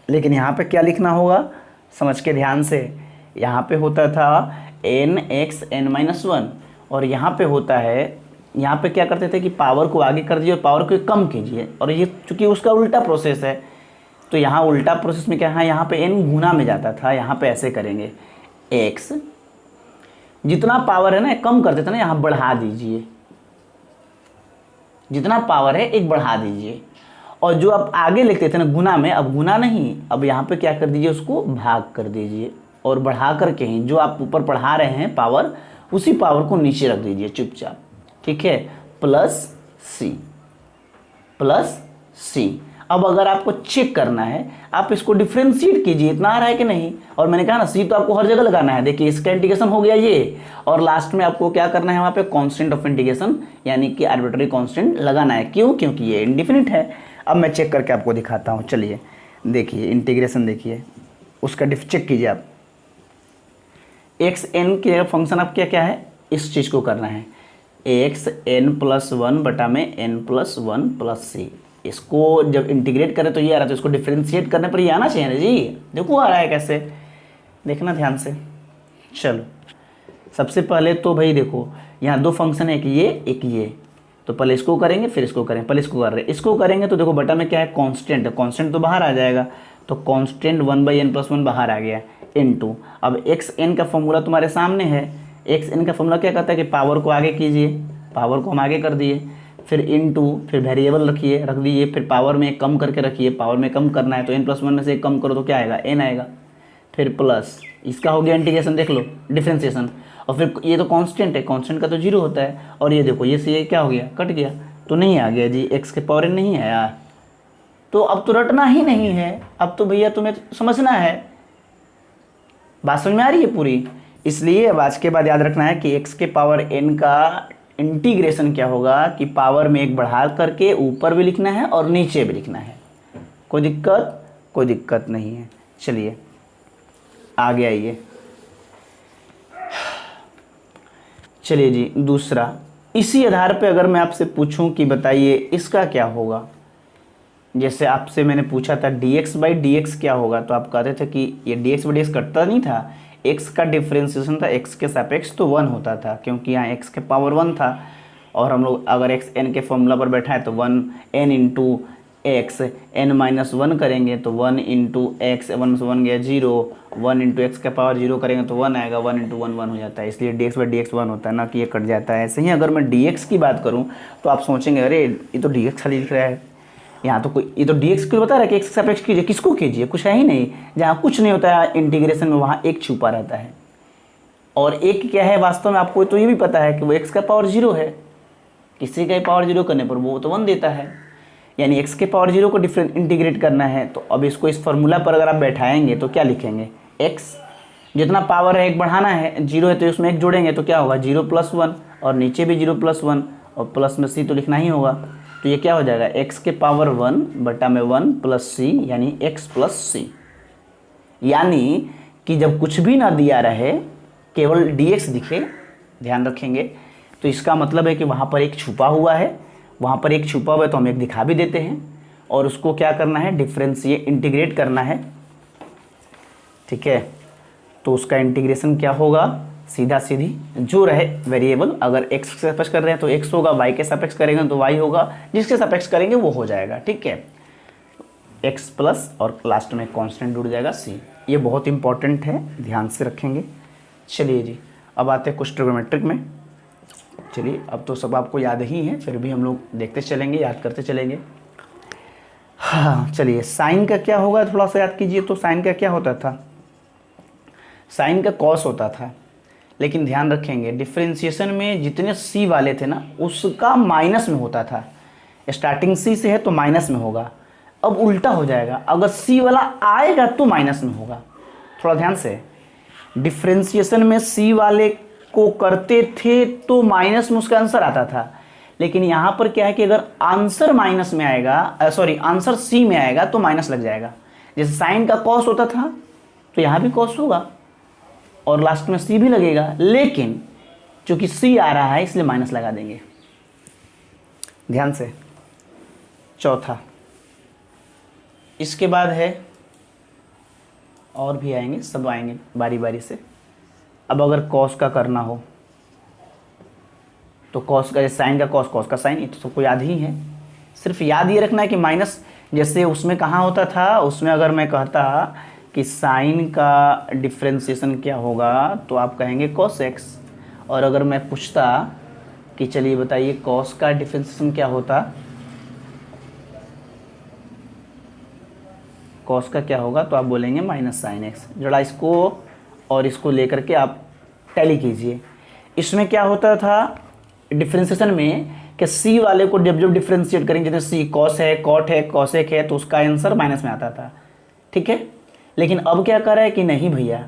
लेकिन यहाँ पे क्या लिखना होगा, समझ के ध्यान से, यहाँ पे होता था n x n-1, और यहाँ पे होता है, यहाँ पे क्या करते थे कि पावर को आगे कर दीजिए और पावर को कम कीजिए, और ये चूँकि उसका उल्टा प्रोसेस है तो यहाँ उल्टा प्रोसेस में क्या है, यहाँ पे n गुना में जाता था, यहाँ पे ऐसे करेंगे, x जितना पावर है ना कम कर देते ना, यहाँ बढ़ा दीजिए, जितना पावर है एक बढ़ा दीजिए, और जो आप आगे लिखते थे ना गुना में, अब गुना नहीं, अब यहाँ पे क्या कर दीजिए, उसको भाग कर दीजिए, और बढ़ा करके ही जो आप ऊपर पढ़ा रहे हैं पावर, उसी पावर को नीचे रख दीजिए चुपचाप, ठीक है, प्लस सी। अब अगर आपको चेक करना है, आप इसको डिफ्रेंशिएट कीजिए, इतना आ रहा है कि नहीं, और मैंने कहा ना सी तो आपको हर जगह लगाना है। देखिए इसका इंटीग्रेशन हो गया ये, और लास्ट में आपको क्या करना है, वहाँ पे कांस्टेंट ऑफ इंटीग्रेशन यानी कि आर्बिट्रेरी कांस्टेंट लगाना है। क्यों? क्योंकि ये इंडिफिनिट है। अब मैं चेक करके आपको दिखाता हूँ, चलिए देखिए इंटीग्रेशन, देखिए उसका चेक कीजिए आप, एक्स एन के फंक्शन आप क्या क्या है, इस चीज़ को करना है, एक्स n+1 बटा में n+1 प्लस सी। इसको जब इंटीग्रेट करें तो ये आ रहा है, तो इसको डिफ्रेंशिएट करने पर ये आना चाहिए ना जी, देखो आ रहा है कैसे, देखना ध्यान से। चलो सबसे पहले तो भाई देखो यहाँ दो फंक्शन है, एक ये, तो पहले इसको करेंगे फिर इसको करेंगे, पहले इसको कर रहे हैं, इसको करेंगे तो देखो बटा में क्या है, कांस्टेंट है, कांस्टेंट तो बाहर आ जाएगा, तो कांस्टेंट 1/n+1 बाहर आ गया इनटू, अब एक्स एन का फॉर्मूला तुम्हारे सामने है, एक्स एन का फॉर्मूला क्या कहता है कि पावर को आगे कीजिए, पावर को हम आगे कर दिए, फिर इनटू, फिर वेरिएबल रखिए, रख दीजिए, फिर पावर में एक कम करके रखिए, पावर में कम करना है तो n+1 में से एक कम करो तो क्या आएगा, n आएगा, फिर प्लस, इसका हो गया इंटीग्रेशन, देख लो डिफ्रेंशिएशन, और फिर ये तो कांस्टेंट है, कांस्टेंट का तो 0 होता है, और ये देखो ये से ये क्या हो गया, कट गया, तो नहीं आ गया जी, x के पावर n नहीं आया, तो अब तो रटना ही नहीं है, अब तो भैया तुम्हें समझना है, बात समझ में आ रही है पूरी। इसलिए अब आज के बाद याद रखना है कि x के पावर n का इंटीग्रेशन क्या होगा कि पावर में एक बढ़ा करके ऊपर भी लिखना है और नीचे भी लिखना है, कोई दिक्कत नहीं है। चलिए आगे आइए, चलिए जी दूसरा, इसी आधार पे अगर मैं आपसे पूछूं कि बताइए इसका क्या होगा, जैसे आपसे मैंने पूछा था dx/dx क्या होगा, तो आप कहते थे कि ये dx/dx कटता नहीं था, x का डिफ्रेंशिएशन था x के सापेक्ष तो 1 होता था, क्योंकि यहाँ x के पावर 1 था, और हम लोग अगर x n के फॉर्मूला पर बैठा है तो 1n इंटू एक्स n-1 करेंगे तो 1 इंटू एक्स, 1 से 1 गया 0, 1 इंटू एक्स का पावर 0 करेंगे तो 1 आएगा, 1 इंटू 1 1 हो जाता है, इसलिए dx/dx 1 होता है, ना कि ये कट जाता है। ऐसे ही अगर मैं dx की बात करूँ तो आप सोचेंगे अरे ये तो dx खाली लिख रहा है, यहाँ तो कोई, ये तो dx क्यों बता रहा है कि x के सापेक्ष कीजिए, किसको कीजिए, कुछ है ही नहीं, जहाँ कुछ नहीं होता है इंटीग्रेशन में वहाँ एक छुपा रहता है, और एक क्या है वास्तव में आपको तो ये भी पता है कि वो x का पावर 0 है, किसी का पावर 0 करने पर वो तो 1 देता है, यानी x के पावर 0 को इंटीग्रेट करना है। तो अब इसको इस फॉर्मूला पर अगर आप बैठाएंगे तो क्या लिखेंगे, x जितना पावर है एक बढ़ाना है, 0 है तो उसमें एक जोड़ेंगे तो क्या होगा 0+1, और नीचे भी 0+1, और प्लस में c तो लिखना ही होगा, तो ये क्या हो जाएगा x के पावर 1 बटा में 1 प्लस c, यानी x प्लस सी। यानी कि जब कुछ भी ना दिया रहे केवल dx दिखे, ध्यान रखेंगे, तो इसका मतलब है कि वहाँ पर एक छुपा हुआ है, वहाँ पर एक छुपा हुआ है तो हम एक दिखा भी देते हैं, और उसको क्या करना है, डिफ्रेंशिएट इंटीग्रेट करना है, ठीक है। तो उसका इंटीग्रेशन क्या होगा, सीधा सीधी जो रहे वेरिएबल, अगर x के सापेक्ष कर रहे हैं तो x होगा, y के सापेक्ष करेंगे तो y होगा, जिसके सापेक्ष करेंगे वो हो जाएगा, ठीक है, x प्लस और लास्ट में कांस्टेंट जुड़ जाएगा c। ये बहुत इंपॉर्टेंट है, ध्यान से रखेंगे। चलिए जी, अब आते हैं कुछ ट्रिग्नोमेट्रिक में। चलिए, अब तो सब आपको याद ही है, फिर भी हम लोग देखते चलेंगे, याद करते चलेंगे। हाँ चलिए, साइन का क्या होगा थोड़ा सा याद कीजिए। तो साइन का क्या होता था? साइन का कॉस होता था, लेकिन ध्यान रखेंगे डिफ्रेंशिएशन में जितने सी वाले थे ना, उसका माइनस में होता था। स्टार्टिंग सी से है तो माइनस में होगा। अब उल्टा हो जाएगा, अगर सी वाला आएगा तो माइनस में होगा। थोड़ा ध्यान से, डिफ्रेंशिएशन में सी वाले को करते थे तो माइनस में उसका आंसर आता था, लेकिन यहाँ पर क्या है कि अगर आंसर माइनस में आएगा, सॉरी आंसर सी में आएगा तो माइनस लग जाएगा। जैसे साइन का कॉस होता था तो यहाँ भी कॉस होगा और लास्ट में सी भी लगेगा, लेकिन चूंकि सी आ रहा है इसलिए माइनस लगा देंगे। ध्यान से। चौथा, इसके बाद है, और भी आएंगे, सब आएंगे बारी बारी से। अब अगर कॉस का करना हो तो कॉस का, साइन का कॉस, कॉस का साइन, ये तो सबको याद ही है। सिर्फ याद ये रखना है कि माइनस, जैसे उसमें कहाँ होता था, उसमें अगर मैं कहता कि साइन का डिफ्रेंशिएशन क्या होगा तो आप कहेंगे कॉस एक्स। और अगर मैं पूछता कि चलिए बताइए कॉस का डिफ्रेंशिएशन क्या होता, कॉस का क्या होगा, तो आप बोलेंगे माइनस साइन एक्स। जरा इसको और इसको लेकर के आप टैली कीजिए। इसमें क्या होता था डिफ्रेंशिएशन में कि सी वाले को जब जब डिफ्रेंशिएट करेंगे, जैसे सी कॉस है, कॉट है, कॉसेक है, तो उसका आंसर माइनस में आता था। ठीक है, लेकिन अब क्या कर रहा है कि नहीं भैया,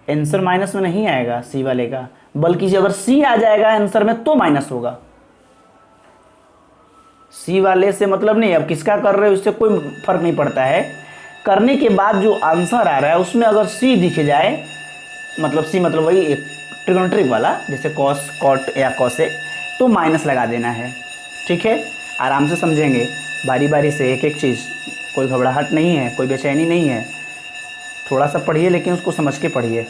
आंसर माइनस में नहीं आएगा सी वाले का, बल्कि अगर सी आ जाएगा आंसर में तो माइनस होगा। सी वाले से मतलब नहीं, अब किसका कर रहे हो उससे कोई फर्क नहीं पड़ता है। करने के बाद जो आंसर आ रहा है उसमें अगर सी दिख जाए, मतलब सी मतलब वही एक ट्रिग्नोमेट्रिक वाला, जैसे कॉस, कॉट या कॉसेक, तो माइनस लगा देना है। ठीक है, आराम से समझेंगे बारी बारी से एक एक चीज़, कोई घबराहट नहीं है, कोई बेचैनी नहीं है। थोड़ा सा पढ़िए लेकिन उसको समझ के पढ़िए।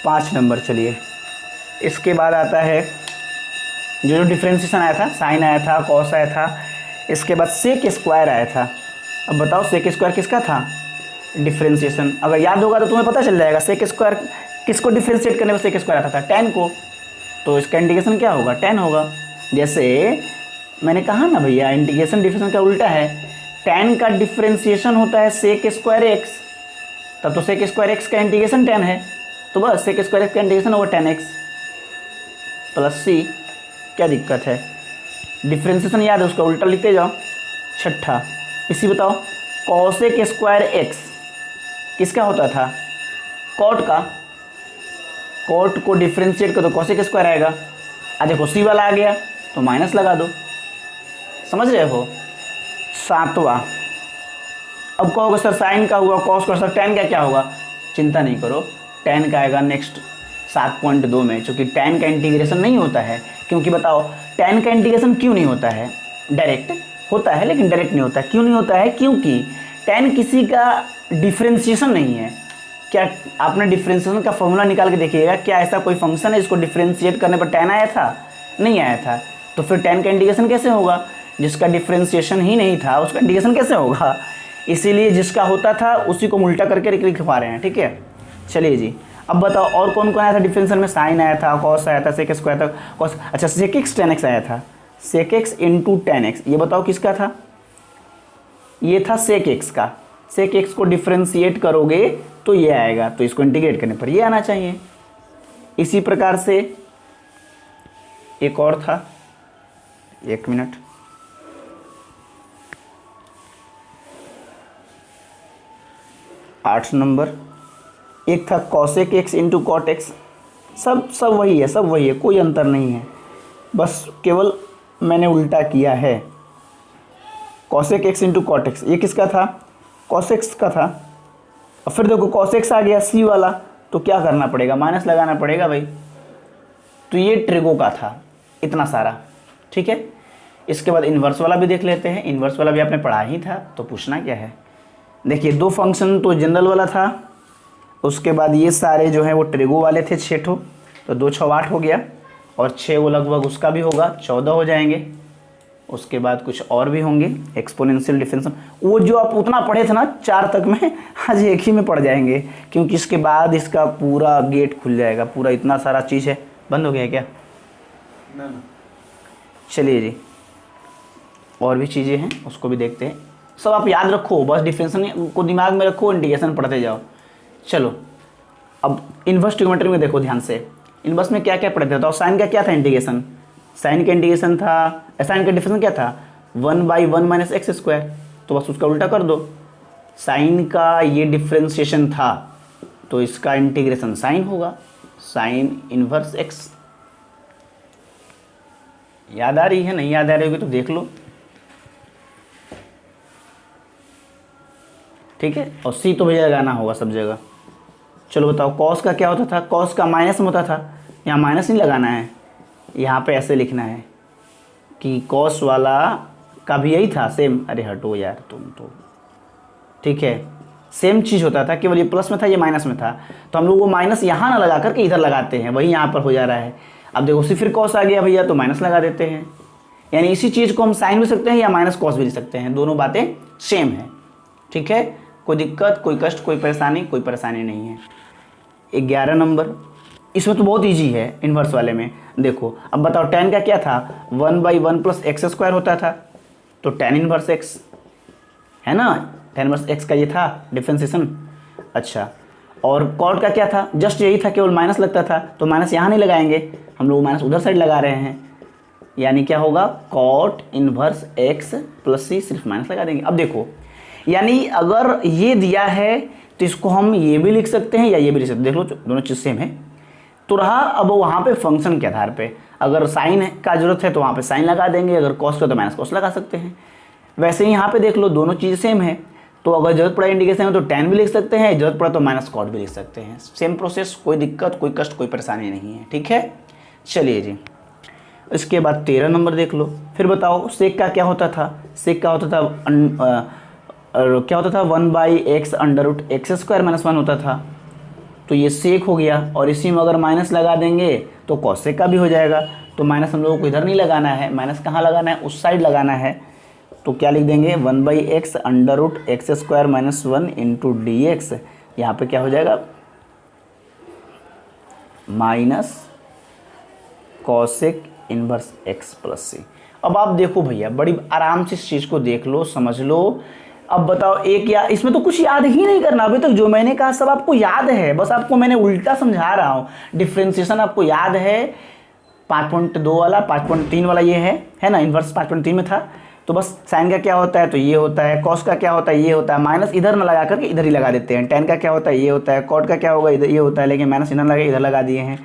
5 नंबर, चलिए इसके बाद आता है जो डिफ्रेंशिएशन आया था, साइन आया था, कॉस आया था, इसके बाद सेक स्क्वायर आया था। अब बताओ सेक स्क्वायर किसका था? डिफ्रेंशिएशन। अगर याद होगा तो तुम्हें पता चल जाएगा सेक स्क्वायर किसको डिफ्रेंशिएट करने में सेक स्क्वायर आता था, tan को, तो इसका इंटीग्रेशन क्या होगा? tan होगा। जैसे मैंने कहा ना भैया, इंटीग्रेशन डिफ्रेंशिएशन का उल्टा है। tan का डिफ्रेंशिएशन होता है सेक स्क्वायर एक्स, तब तो सेक स्क्वायर एक्स का इंटीग्रेशन tan है, तो बस सेक स्क्वायर एक्स का इंटीग्रेशन होगा tan x प्लस c। क्या दिक्कत है? डिफ्रेंशिएशन याद है, उसका उल्टा लिखते जाओ। छठा, इसी बताओ कॉसेक स्क्वायर एक्स किसका होता था? कॉट का। कॉट को डिफ्रेंशिएट कर दो, कॉसेक स्क्वायर आएगा। देखो सी वाला आ गया तो माइनस लगा दो, समझ रहे हो। 7वां, अब कहोगे सर साइन का हुआ, कॉस का, सर tan का क्या होगा? चिंता नहीं करो, tan का आएगा नेक्स्ट 7.2 में, क्योंकि tan का इंटीग्रेशन नहीं होता है। क्योंकि बताओ tan का इंटीग्रेशन क्यों नहीं होता है? डायरेक्ट होता है लेकिन डायरेक्ट नहीं होता। क्यों नहीं होता है? क्योंकि tan किसी का डिफ्रेंशिएशन नहीं है। क्या आपने डिफ्रेंशिएशन का फॉर्मूला निकाल के देखिएगा, क्या ऐसा कोई फंक्शन है इसको डिफ्रेंशिएट करने पर tan आया था? नहीं आया था। तो फिर tan का इंटीग्रेशन कैसे होगा? जिसका डिफ्रेंशिएशन ही नहीं था उसका इंटीग्रेशन कैसे होगा? इसीलिए जिसका होता था उसी को उल्टा करके लिख पा रहे हैं। ठीक है, चलिए जी, अब बताओ और कौन कौन आया था डिफरेंशियल में? साइन आया था, कॉस आया था, सेक स्क्वायर था, कॉस, अच्छा सेक एक्स tan x आया था, sec X into tan x। ये बताओ किसका था? ये था सेक एक्स का। सेक एक्स को डिफ्रेंशिएट करोगे तो ये आएगा, तो इसको इंटीग्रेट करने पर ये आना चाहिए। इसी प्रकार से एक और था, 1 मिनट, आठ नंबर, एक था cosec X into cot X. सब वही है, सब वही है, कोई अंतर नहीं है, बस केवल मैंने उल्टा किया है। Cosec X into cot X, ये किसका था? कॉसेक्स का था। और फिर देखो कॉसेक्स आ गया सी वाला, तो क्या करना पड़ेगा? माइनस लगाना पड़ेगा भाई। तो ये ट्रिगो का था, इतना सारा। ठीक है, इसके बाद इन्वर्स वाला भी देख लेते हैं। इन्वर्स वाला भी आपने पढ़ा ही था, तो पूछना क्या है। देखिए 2 फंक्शन तो जनरल वाला था, उसके बाद ये सारे जो है वो ट्रिगो वाले थे 6 ठो, तो 2 6 8 हो गया, और 6 वो लगभग उसका भी होगा, 14 हो जाएंगे। उसके बाद कुछ और भी होंगे एक्सपोनेंशियल डिफरेंशियल, वो जो आप उतना पढ़े थे ना 4 तक में, आज एक ही में पढ़ जाएंगे, क्योंकि इसके बाद इसका पूरा गेट खुल जाएगा, पूरा इतना सारा चीज़ है। बंद हो गया क्या? ना। चलिए जी, और भी चीज़ें हैं उसको भी देखते हैं। सब आप याद रखो, बस डिफरेंशियल को दिमाग में रखो, इंटीग्रेशन पढ़ते जाओ। चलो अब इन्वर्स ट्रिग्नोमेट्री में देखो ध्यान से, इन्वर्स में क्या क्या पढ़ते थे। तो साइन का क्या था इंटीग्रेशन, साइन का इंटीग्रेशन था, साइन का डिफरेंशियल क्या था 1/1 माइनस एक्स स्क्वायर, तो बस उसका उल्टा कर दो। साइन का ये डिफ्रेंशिएशन था तो इसका इंटीग्रेशन साइन होगा, साइन इन्वर्स एक्स। याद आ रही है? नहीं याद आ रही होगी तो देख लो, ठीक है। और सी तो भैया लगाना होगा सब जगह। चलो बताओ कॉस का क्या होता था, कॉस का माइनस में होता था, यहाँ माइनस नहीं लगाना है, यहाँ पे ऐसे लिखना है कि कॉस वाला का भी यही था सेम। अरे हटो यार तुम तो, ठीक है सेम चीज़ होता था, केवल ये प्लस में था ये माइनस में था, तो हम लोग वो माइनस यहाँ ना लगा करके इधर लगाते हैं, वही यहाँ पर हो जा रहा है। अब देखो फिर कॉस आ गया भैया तो माइनस लगा देते हैं, यानी इसी चीज़ को हम साइन भी सकते हैं या माइनस कॉस भी लिख सकते हैं, दोनों बातें सेम है, ठीक है। कोई दिक्कत, कोई कष्ट, कोई परेशानी नहीं है। 11 नंबर, इसमें तो बहुत इजी है इन्वर्स वाले में। देखो अब बताओ tan का क्या था 1/1 प्लस एक्स स्क्वायर होता था, तो tan इन्वर्स x है ना, tan इन्वर्स x का ये था डिफ्रेंसिएशन। अच्छा, और cot का क्या था, जस्ट यही था, केवल माइनस लगता था, तो माइनस यहाँ नहीं लगाएंगे, हम लोग माइनस उधर साइड लगा रहे हैं, यानी क्या होगा cot inverse x plus c, सिर्फ माइनस लगा देंगे। अब देखो यानी अगर ये दिया है तो इसको हम ये भी लिख सकते हैं या ये भी लिख सकते हैं, देख लो दोनों चीज़ सेम है। तो रहा अब वहाँ पे फंक्शन के आधार पे, अगर साइन का जरूरत है तो वहाँ पे साइन लगा देंगे, अगर कॉस का तो माइनस कॉस लगा सकते हैं। वैसे ही यहाँ पे देख लो दोनों चीज़ सेम है, तो अगर जरूरत पड़े इंडिकेशन में तो tan भी लिख सकते हैं, जरूरत पड़ा तो माइनस कॉट भी लिख सकते हैं। सेम प्रोसेस, कोई दिक्कत, कोई कष्ट, कोई परेशानी नहीं है, ठीक है। चलिए जी, इसके बाद 13 नंबर देख लो। फिर बताओ सेक का क्या होता था, सेक का होता था क्या होता था 1/x under root X square minus 1 होता था, तो ये सेक हो गया, और इसी में अगर माइनस लगा देंगे तो कॉसेक का भी हो जाएगा। तो माइनस हम लोगों को इधर नहीं लगाना है, माइनस कहाँ लगाना है, उस साइड लगाना है। तो क्या लिख देंगे 1/x under root X square minus 1 into D X, यहाँ पर क्या हो जाएगा minus cosec inverse X plus C. अब आप देखो भैया बड़ी आराम से इस चीज़ को देख लो, समझ लो। अब बताओ एक, या इसमें तो कुछ याद ही नहीं करना, अभी तक जो मैंने कहा सब आपको याद है, बस आपको मैंने उल्टा समझा रहा हूँ। डिफ्रेंशिएशन आपको याद है 5.2 वाला, 5.3 वाला ये है ना, इन्वर्स 5.3 में था। तो बस साइन का क्या होता है तो ये होता है, कॉस का क्या होता है ये होता है, माइनस इधर न लगा करके इधर ही लगा देते हैं। tan का क्या होता है ये होता है, कॉट का क्या होगा इधर ये होता है, लेकिन माइनस इधर लगा, इधर लगा दिए हैं।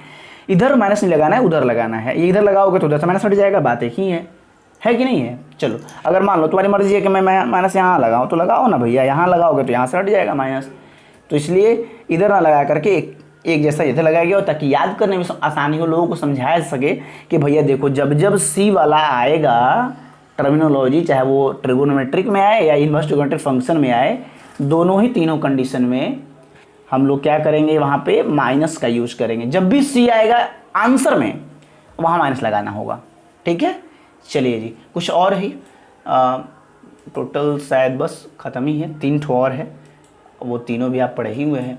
इधर माइनस नहीं लगाना है, उधर लगाना है, ये इधर लगाओगे तो उधर से माइनस हट जाएगा, बात एक ही है कि नहीं है। चलो अगर मान लो तुम्हारी मर्जी है कि मैं माइनस यहाँ लगाऊँ तो लगाओ ना भैया, यहाँ लगाओगे तो यहाँ से हट जाएगा माइनस, तो इसलिए इधर ना लगा करके एक जैसा इधर लगाया गया, ताकि याद करने में आसानी हो, लोगों को समझाया सके कि भैया देखो जब जब सी वाला आएगा टर्मिनोलॉजी, चाहे वो ट्रिगोनोमेट्रिक में आए या इन्वर्स ट्रिगोनोमेट्रिक फंक्शन में आए, दोनों ही तीनों कंडीशन में हम लोग क्या करेंगे, वहाँ पे माइनस का यूज करेंगे। जब भी सी आएगा आंसर में वहाँ माइनस लगाना होगा, ठीक है। चलिए जी, कुछ और ही टोटल शायद बस ख़त्म ही है, 3 ठो और है, वो तीनों भी आप पढ़े ही हुए हैं,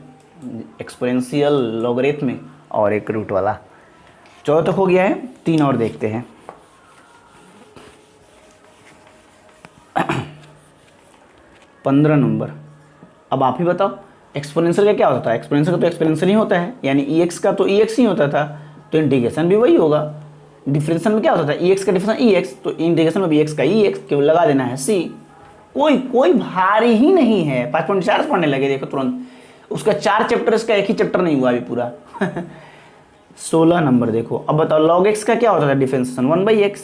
एक्सपोनेंशियल, लॉगरिथमिक और एक रूट वाला। 14 तक हो गया है, 3 और देखते हैं। 15 नंबर, अब आप ही बताओ एक्सपोनेंशियल का क्या होता है। एक्सपोनेंशियल का तो एक्सपोनेंशियल ही होता है, यानी EX का तो EX ही होता था, तो इंटीग्रेशन भी वही होगा। डिफरेंशियल में क्या होता था, EX का डिफरेंशियल EX, तो इंटीग्रेशन में भी EX का EX, केवल लगा देना है C। कोई भारी ही नहीं है। 5.4 से पढ़ने लगे देखो तुरंत, उसका 4 चैप्टर, इसका एक ही चैप्टर नहीं हुआ अभी पूरा। 16 नंबर देखो, अब बताओ log x का क्या होता था डिफरेंशिएशन 1/x,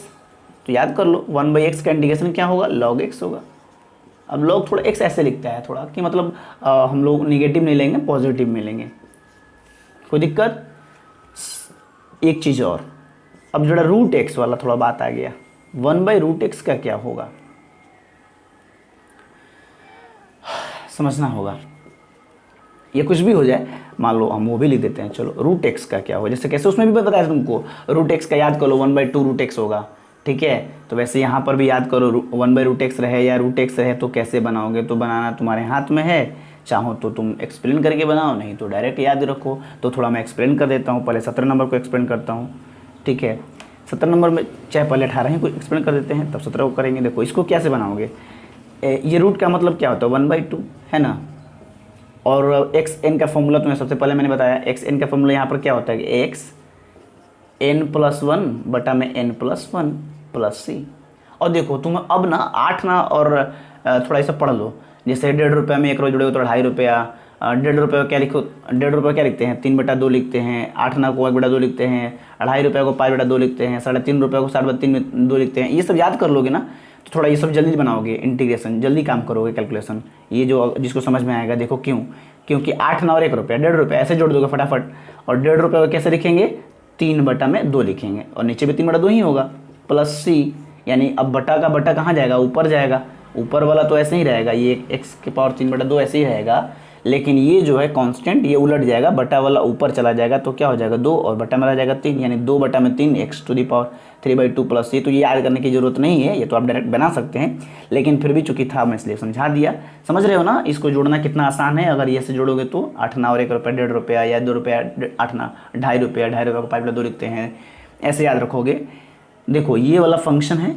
तो याद कर लो 1/x का इंटीग्रेशन क्या होगा log x होगा। अब लोग थोड़ा x ऐसे लिखता है थोड़ा कि मतलब हम लोग निगेटिव नहीं लेंगे, पॉजिटिव में लेंगे, कोई दिक्कत। एक चीज़ और, अब जो रूट एक्स वाला थोड़ा बात आ गया, 1/√x का क्या होगा समझना होगा। ये कुछ भी हो जाए, मान लो हम वो भी लिख देते हैं, चलो रूट एक्स का क्या होगा, जैसे कैसे उसमें भी बताया तुमको, रूट एक्स का याद कर लो 1/2 रूट एक्स होगा, ठीक है। तो वैसे यहाँ पर भी याद करो 1/√x रहे या √x रहे तो कैसे बनाओगे, तो बनाना तुम्हारे हाथ में है, चाहो तो तुम एक्सप्लेन करके बनाओ, नहीं तो डायरेक्ट याद रखो। तो थोड़ा मैं एक्सप्लेन कर देता हूँ, पहले 17 नंबर को एक्सप्लेन करता हूँ, ठीक है। 17 नंबर में चाहे पहले 18 ही को एक्सप्लेन कर देते हैं, तब 17 को करेंगे। देखो इसको कैसे बनाओगे, ये रूट का मतलब क्या होता है 1/2 है ना, और एक्स एन का फॉर्मूला तुम्हें सबसे पहले मैंने बताया, एक्स एन का फॉर्मूला यहाँ पर क्या होता है कि एक्स n+1 बटा में n+1 प्लस सी। और देखो तुम अब ना 8 ना और थोड़ा ऐसा पढ़ लो, जैसे 1.5 रुपये में 1 रोज जुड़े हो तो 2.5 रुपया, 1.5 रुपये क्या लिखो, 1.5 रुपये क्या लिखते हैं 3/2 लिखते हैं, 8 ना को 1/2 लिखते हैं, 2.5 रुपये को 5/2 लिखते हैं, 3.5 रुपये को 7/3 लिखते हैं। ये सब याद कर लोगे ना तो थोड़ा ये सब जल्दी बनाओगे, इंटीग्रेशन जल्दी काम करोगे, कैलकुलेशन ये जो जिसको समझ में आएगा। देखो क्योंकि 8 ना और 1 रुपया 1.5 रुपये ऐसे जोड़ दोगे फटाफट, और 1.5 रुपये को कैसे लिखेंगे 3/2 लिखेंगे, और नीचे भी 3/2 ही होगा प्लस सी, यानी अब बटा का बटा कहाँ जाएगा, ऊपर जाएगा, ऊपर वाला तो ऐसे ही रहेगा, ये x⁴3/2 ऐसे ही रहेगा, लेकिन ये जो है कांस्टेंट ये उलट जाएगा, बटा वाला ऊपर चला जाएगा तो क्या हो जाएगा 2 और बटा में रह जाएगा 3, यानी 2/3 x⁴3/2 प्लस ये। तो ये याद करने की जरूरत नहीं है, ये तो आप डायरेक्ट बना सकते हैं, लेकिन फिर भी चूंकि था मैं इसलिए समझा दिया। समझ रहे हो ना, इसको जोड़ना कितना आसान है, अगर ये से जोड़ोगे तो 8 ना और 1 रुपया 1.5 रुपया, या 2 रुपया 8 ना 2.5 रुपया, 2.5 रुपये को 5/2 लिखते हैं, ऐसे याद रखोगे। देखो ये वाला फंक्शन है,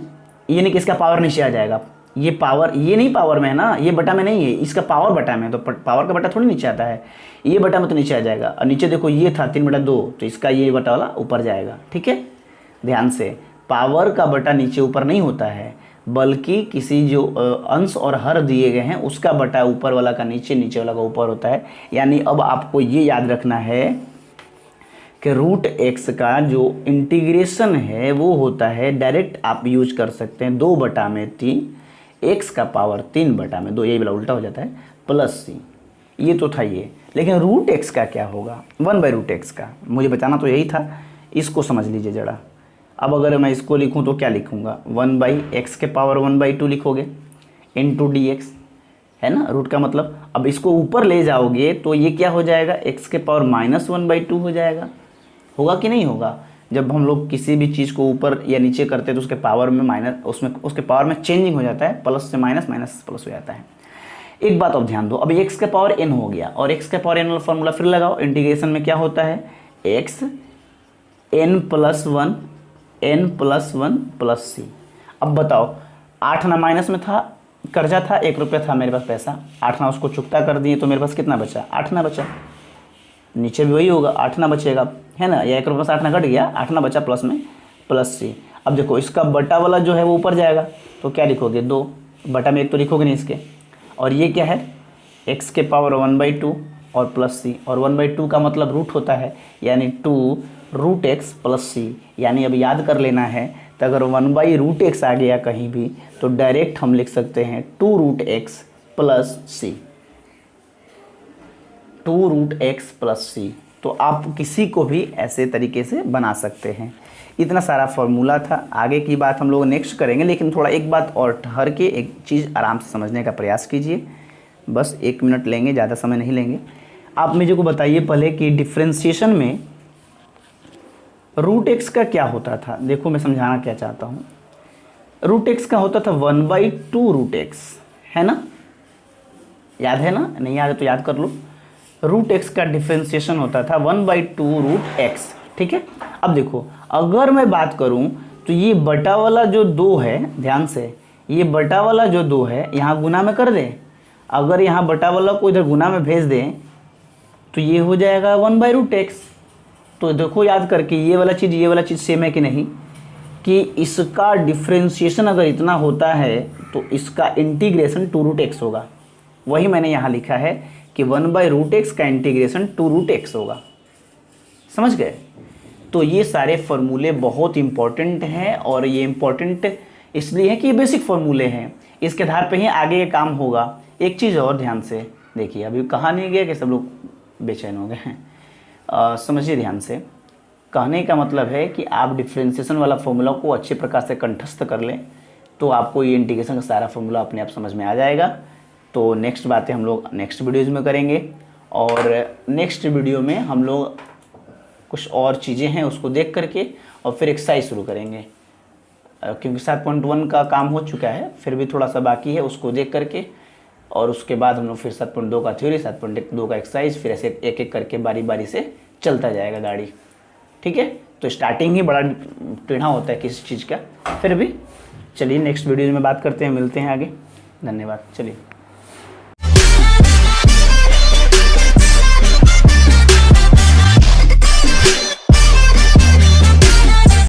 ये नहीं कि इसका पावर नीचे आ जाएगा, ये पावर ये नहीं पावर में है ना, ये बटा में नहीं है, इसका पावर बटा में है, तो पावर का बटा थोड़ी नीचे आता है, ये बटा में तो नीचे आ जाएगा। और नीचे देखो ये था 3/2 तो इसका ये बटा वाला ऊपर जाएगा, ठीक है। ध्यान से, पावर का बटा नीचे ऊपर नहीं होता है, बल्कि किसी जो अंश और हर दिए गए हैं उसका बटा ऊपर वाला का नीचे, नीचे वाला का ऊपर होता है। यानी अब आपको ये याद रखना है कि √x का जो इंटीग्रेशन है वो होता है, डायरेक्ट आप यूज कर सकते हैं 2/3 x का पावर 3/2, ये वाला उल्टा हो जाता है प्लस सी, ये तो था ये। लेकिन √x का क्या होगा 1/√x का, मुझे बताना तो यही था, इसको समझ लीजिए जरा। अब अगर मैं इसको लिखूं तो क्या लिखूंगा 1/x⁴1/2 लिखोगे इंटू dx, है ना, रूट का मतलब। अब इसको ऊपर ले जाओगे तो ये क्या हो जाएगा x⁻−1/2 हो जाएगा, होगा कि नहीं होगा। जब हम लोग किसी भी चीज़ को ऊपर या नीचे करते हैं तो उसके पावर में माइनस, उसमें उसके पावर में चेंजिंग हो जाता है, प्लस से माइनस, माइनस से प्लस हो जाता है। एक बात अब ध्यान दो, अब x⁴n हो गया, और x⁴n वाला फॉर्मूला फिर लगाओ, इंटीग्रेशन में क्या होता है n+1 प्लस सी। अब बताओ 8 ना माइनस में था, कर्जा था 1 रुपया था मेरे पास पैसा, 8 ना उसको चुकता कर दिए तो मेरे पास कितना बचा 8 ना बचा, नीचे भी वही होगा 8 ना बचेगा, है ना, या 1 रुपये से 8 ना घट गया, 8 ना बचा प्लस में प्लस सी। अब देखो इसका बटा वाला जो है वो ऊपर जाएगा तो क्या लिखोगे 2, बटा में 1 तो लिखोगे नहीं इसके, और ये क्या है x⁴1/2 और प्लस सी, और 1/2 का मतलब रूट होता है, यानी 2√x प्लस सी। यानी अब याद कर लेना है, तो अगर 1/√x आ गया कहीं भी तो डायरेक्ट हम लिख सकते हैं 2√x प्लस सी, 2√x प्लस सी। तो आप किसी को भी ऐसे तरीके से बना सकते हैं। इतना सारा फॉर्मूला था, आगे की बात हम लोग नेक्स्ट करेंगे, लेकिन थोड़ा एक बात और ठहर के एक चीज़ आराम से समझने का प्रयास कीजिए, बस 1 मिनट लेंगे, ज़्यादा समय नहीं लेंगे। आप मुझे को बताइए पहले कि डिफ्रेंशिएशन में √x का क्या होता था। देखो मैं समझाना क्या चाहता हूँ, √x का होता था 1/2√x, है ना, याद है ना, नहीं याद है तो याद कर लो। √x का डिफ्रेंशिएशन होता था 1/2√x, ठीक है। अब देखो अगर मैं बात करूं तो ये बटा वाला जो 2 है, ध्यान से, ये बटा वाला जो 2 है यहाँ गुना में कर दें, अगर यहाँ बटा वाला को इधर गुना में भेज दें तो ये हो जाएगा 1/√x। तो देखो याद करके ये वाला चीज़ सेम है कि नहीं, कि इसका डिफ्रेंशिएशन अगर इतना होता है तो इसका इंटीग्रेशन 2√x होगा। वही मैंने यहाँ लिखा है कि 1/√x का इंटीग्रेशन 2√x होगा, समझ गए। तो ये सारे फॉर्मूले बहुत इंपॉर्टेंट हैं, और ये इंपॉर्टेंट इसलिए है कि ये बेसिक फॉर्मूले हैं, इसके आधार पे ही आगे का काम होगा। एक चीज़ और ध्यान से देखिए, अभी कहा नहीं गया कि सब लोग बेचैन हो गए हैं, समझिए ध्यान से। कहने का मतलब है कि आप डिफ्रेंशिएशन वाला फॉर्मूला को अच्छे प्रकार से कंठस्थ कर लें तो आपको ये इंटीग्रेशन का सारा फॉर्मूला अपने आप समझ में आ जाएगा। तो नेक्स्ट बातें हम लोग नेक्स्ट वीडियोज़ में करेंगे, और नेक्स्ट वीडियो में हम लोग कुछ और चीज़ें हैं उसको देख करके और फिर एक्सरसाइज शुरू करेंगे। क्योंकि 7.1 का काम हो चुका है, फिर भी थोड़ा सा बाकी है, उसको देख करके और उसके बाद हम लोग फिर 7.2 का थ्योरी, 7.2 का एक्सरसाइज, फिर ऐसे एक एक करके बारी बारी से चलता जाएगा गाड़ी। ठीक है, तो स्टार्टिंग ही बड़ा टेढ़ा होता है किसी चीज़ का, फिर भी चलिए नेक्स्ट वीडियो में बात करते हैं, मिलते हैं आगे। धन्यवाद। चलिए।